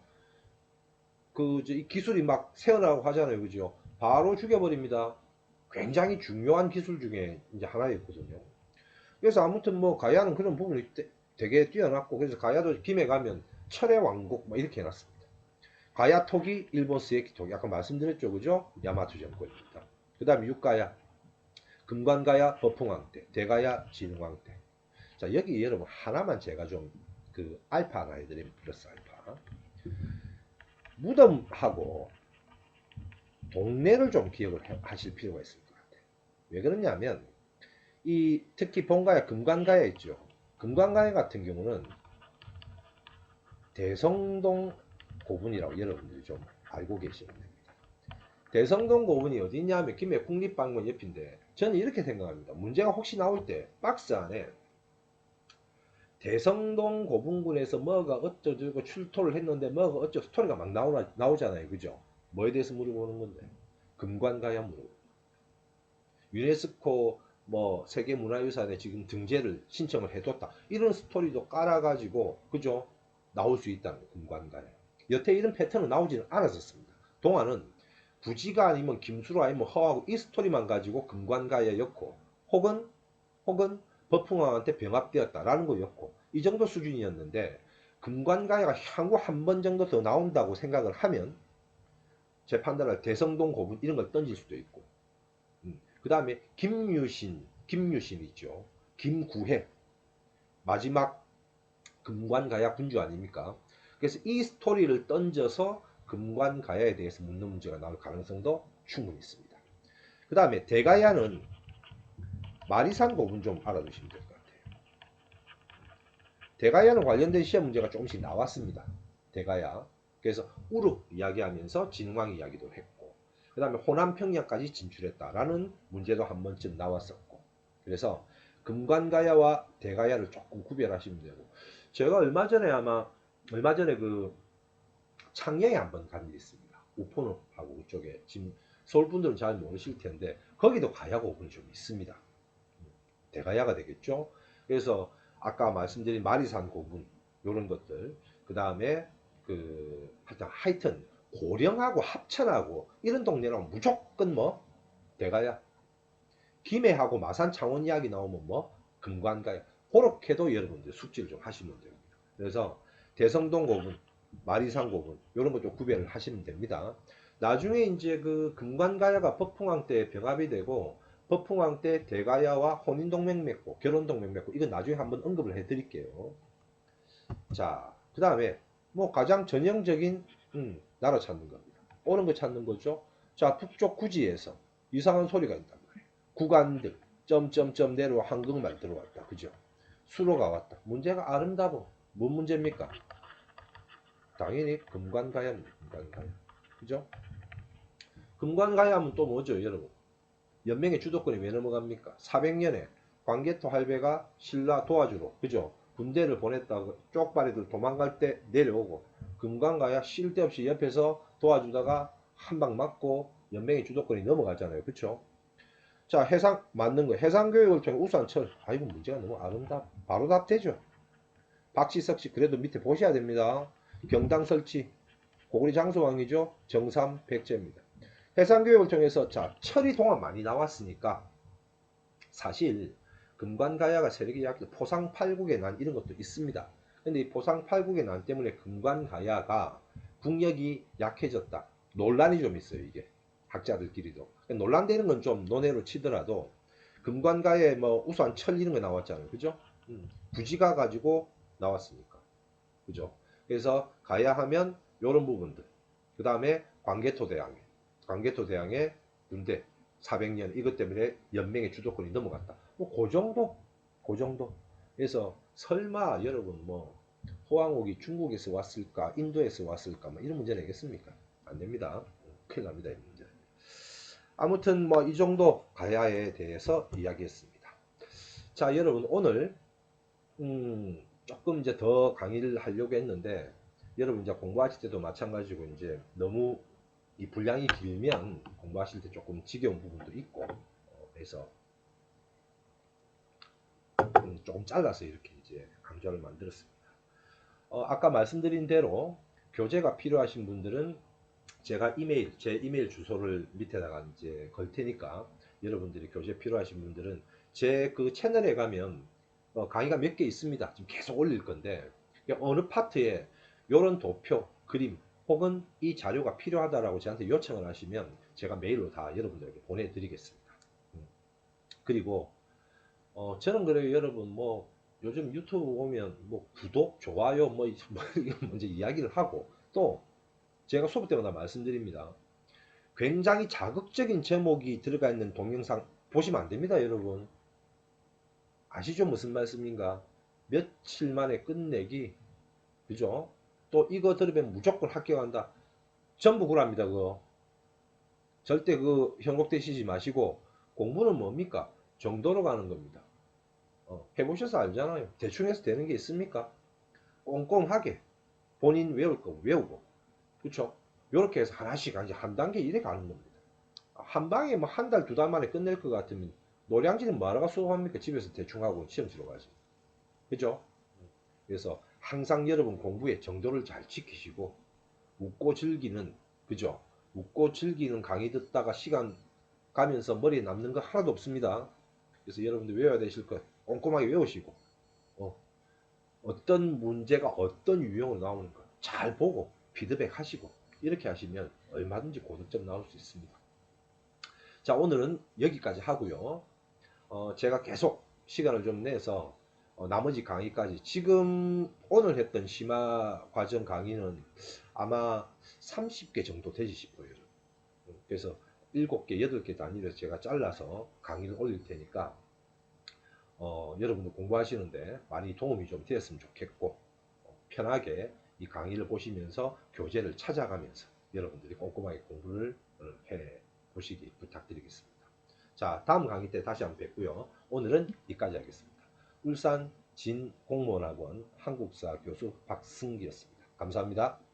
Speaker 1: 이 기술이 막 새어나가고 하잖아요. 그죠? 바로 죽여버립니다. 굉장히 중요한 기술 중에 이제 하나였거든요. 그래서 아무튼 뭐 가야는 그런 부분이 되게 뛰어났고 그래서 가야도 김해 가면 철의 왕국 뭐 이렇게 해놨습니다. 가야 토기 일본 스에키 토기 아까 말씀드렸죠. 그죠? 야마토 정권입니다. 그 다음에 육가야 금관가야 버풍왕 때 대가야 진흥왕 때. 자 여기 여러분 하나만 제가 좀 그 알파 하나 해드리면 플러스 알파 무덤하고 동네를 좀 기억을 하실 필요가 있을 것 같아요. 왜 그러냐면 이 특히 본가야 금관가야 있죠. 금관가야 같은 경우는 대성동 고분이라고 여러분들이 좀 알고 계시면 됩니다. 대성동 고분이 어디 있냐면 김해 국립박물관 옆인데 저는 이렇게 생각합니다. 문제가 혹시 나올 때 박스 안에 대성동 고분군에서 뭐가 어쩌고 출토를 했는데 뭐가 어쩌고 스토리가 막 나오잖아요. 그죠? 뭐에 대해서 물어보는 건데 금관가야 물어보고 유네스코 뭐 세계문화유산에 지금 등재를 신청을 해뒀다 이런 스토리도 깔아가지고 그죠? 나올 수 있다는 거 금관가야. 여태 이런 패턴은 나오지는 않았었습니다. 동안은 부지가 아니면 김수로 아니면 허하고 이 스토리만 가지고 금관가야였고 혹은 버풍왕한테 병합되었다라는 거였고 이 정도 수준이었는데 금관가야가 향후 한 번 정도 더 나온다고 생각을 하면 제 판단할 대성동 고분 이런 걸 던질 수도 있고 그 다음에 김유신 있죠. 김구해 마지막 금관가야 군주 아닙니까? 그래서 이 스토리를 던져서 금관가야에 대해서 묻는 문제가 나올 가능성도 충분히 있습니다. 그 다음에 대가야는 마리산 고분 좀 알아두시면 될 것 같아요. 대가야는 관련된 시험 문제가 조금씩 나왔습니다. 대가야. 그래서 우륵 이야기하면서 진흥왕 이야기도 했고 그 다음에 호남평양까지 진출했다라는 문제도 한 번쯤 나왔었고 그래서 금관가야와 대가야를 조금 구별하시면 되고 제가 얼마 전에 그 창녕에 한번 간 일이 있습니다. 우포늪하고 그쪽에 지금 서울 분들은 잘 모르실 텐데 거기도 가야 고분이 좀 있습니다. 대가야가 되겠죠. 그래서 아까 말씀드린 마리산 고분 이런 것들 그 다음에 하여튼 고령하고 합천하고 이런 동네는 무조건 뭐 대가야. 김해하고 마산 창원 이야기 나오면 뭐 금관가야. 그렇게도 여러분들 숙지를 좀 하시면 됩니다. 그래서 대성동 고분, 마리산 고분 이런 거 좀 구별을 하시면 됩니다. 나중에 이제 그 금관가야가 버풍왕 때 병합이 되고 버풍왕 때 대가야와 혼인동맹 맺고 결혼동맹 맺고 이건 나중에 한번 언급을 해드릴게요. 자, 그 다음에 뭐 가장 전형적인 나라 찾는 겁니다. 옳은 거 찾는 거죠. 자, 북쪽 구지에서 이상한 소리가 있단 말이에요. 구간들 점점점 내려와 한국만 들어왔다. 그죠? 수로가 왔다. 문제가 아름다워. 뭔 문제입니까? 당연히 금관가야입니다. 금관가야. 그죠? 금관가야 하면 또 뭐죠, 여러분? 연맹의 주도권이 왜 넘어갑니까? 400년에 광개토 할배가 신라 도와주러, 그죠? 군대를 보냈다가 쪽발이들 도망갈 때 내려오고 금관가야 쉴 데 없이 옆에서 도와주다가 한 방 맞고 연맹의 주도권이 넘어가잖아요. 그쵸? 자, 해상 맞는 거. 해상교육을 통해 우수한철. 아이고 문제가 너무 아름답. 바로 답되죠. 박시석씨 그래도 밑에 보셔야 됩니다. 경당 설치. 고구리 장수왕이죠. 정삼 백제입니다. 해상교육을 통해서 자 철이 동안 많이 나왔으니까 사실 금관가야가 세력이 약해 포상팔국의 난 이런 것도 있습니다. 근데 이 포상팔국의 난 때문에 금관가야가 국력이 약해졌다. 논란이 좀 있어요. 이게 학자들끼리도 논란되는 건 좀 논외로 치더라도 금관가야에 뭐 우수한 철 이런 거 나왔잖아요. 그죠? 부지가 가지고 나왔으니까 그죠? 그래서 가야 하면 요런 부분들. 그 다음에 광개토대왕의 군대 400년 이것 때문에 연맹의 주도권이 넘어갔다. 뭐 그 정도, 그 정도. 그래서 설마 여러분 뭐 호황옥이 중국에서 왔을까, 인도에서 왔을까, 뭐 이런 문제 내겠습니까? 안 됩니다. 큰일 납니다, 이 문제. 아무튼 뭐 이 정도 가야에 대해서 이야기했습니다. 자, 여러분 오늘 조금 이제 더 강의를 하려고 했는데 여러분 이제 공부하실 때도 마찬가지고 이제 너무 이 분량이 길면 공부하실 때 조금 지겨운 부분도 있고 그래서 조금 잘라서 이렇게 이제 강좌를 만들었습니다. 아까 말씀드린 대로 교재가 필요하신 분들은 제가 제 이메일 주소를 밑에다가 이제 걸 테니까 여러분들이 교재 필요하신 분들은 제 그 채널에 가면 강의가 몇 개 있습니다. 지금 계속 올릴 건데 어느 파트에 이런 도표, 그림 혹은 이 자료가 필요하다라고 저한테 요청을 하시면 제가 메일로 다 여러분들에게 보내드리겠습니다. 그리고 저는 그래요 여러분 뭐 요즘 유튜브 보면 뭐 구독, 좋아요 뭐 이런 먼저 이야기를 하고 또 제가 수업 때마다 말씀드립니다. 굉장히 자극적인 제목이 들어가 있는 동영상 보시면 안 됩니다, 여러분. 아시죠? 무슨 말씀인가? 며칠 만에 끝내기. 그죠? 또 이거 들으면 무조건 합격한다. 전부 그랍니다, 그거. 절대 그 현혹되시지 마시고 공부는 뭡니까? 정도로 가는 겁니다. 해보셔서 알잖아요. 대충 해서 되는 게 있습니까? 꼼꼼하게 본인 외울 거 외우고. 그쵸? 요렇게 해서 하나씩 이제 한 단계 이래 가는 겁니다. 한 방에 뭐 한 달, 두 달 만에 끝낼 것 같으면 노량진은 뭐하러 수업합니까? 집에서 대충 하고 시험 치러 가지. 그죠? 그래서 항상 여러분 공부의 정도를 잘 지키시고 웃고 즐기는 그죠? 웃고 즐기는 강의 듣다가 시간 가면서 머리에 남는 거 하나도 없습니다. 그래서 여러분들 외워야 되실 것 꼼꼼하게 외우시고 어떤 문제가 어떤 유형으로 나오는 거 잘 보고 피드백 하시고 이렇게 하시면 얼마든지 고득점 나올 수 있습니다. 자, 오늘은 여기까지 하고요. 제가 계속 시간을 좀 내서 나머지 강의까지 지금 오늘 했던 심화 과정 강의는 아마 30개 정도 되지 싶어요. 그래서 7개, 8개 단위로 제가 잘라서 강의를 올릴 테니까 여러분들 공부하시는데 많이 도움이 좀 되었으면 좋겠고 편하게 이 강의를 보시면서 교재를 찾아가면서 여러분들이 꼼꼼하게 공부를 해 보시기 부탁드리겠습니다. 자, 다음 강의 때 다시 한번 뵙고요. 오늘은 여기까지 하겠습니다. 울산 진공무원학원 한국사 교수 박승기였습니다. 감사합니다.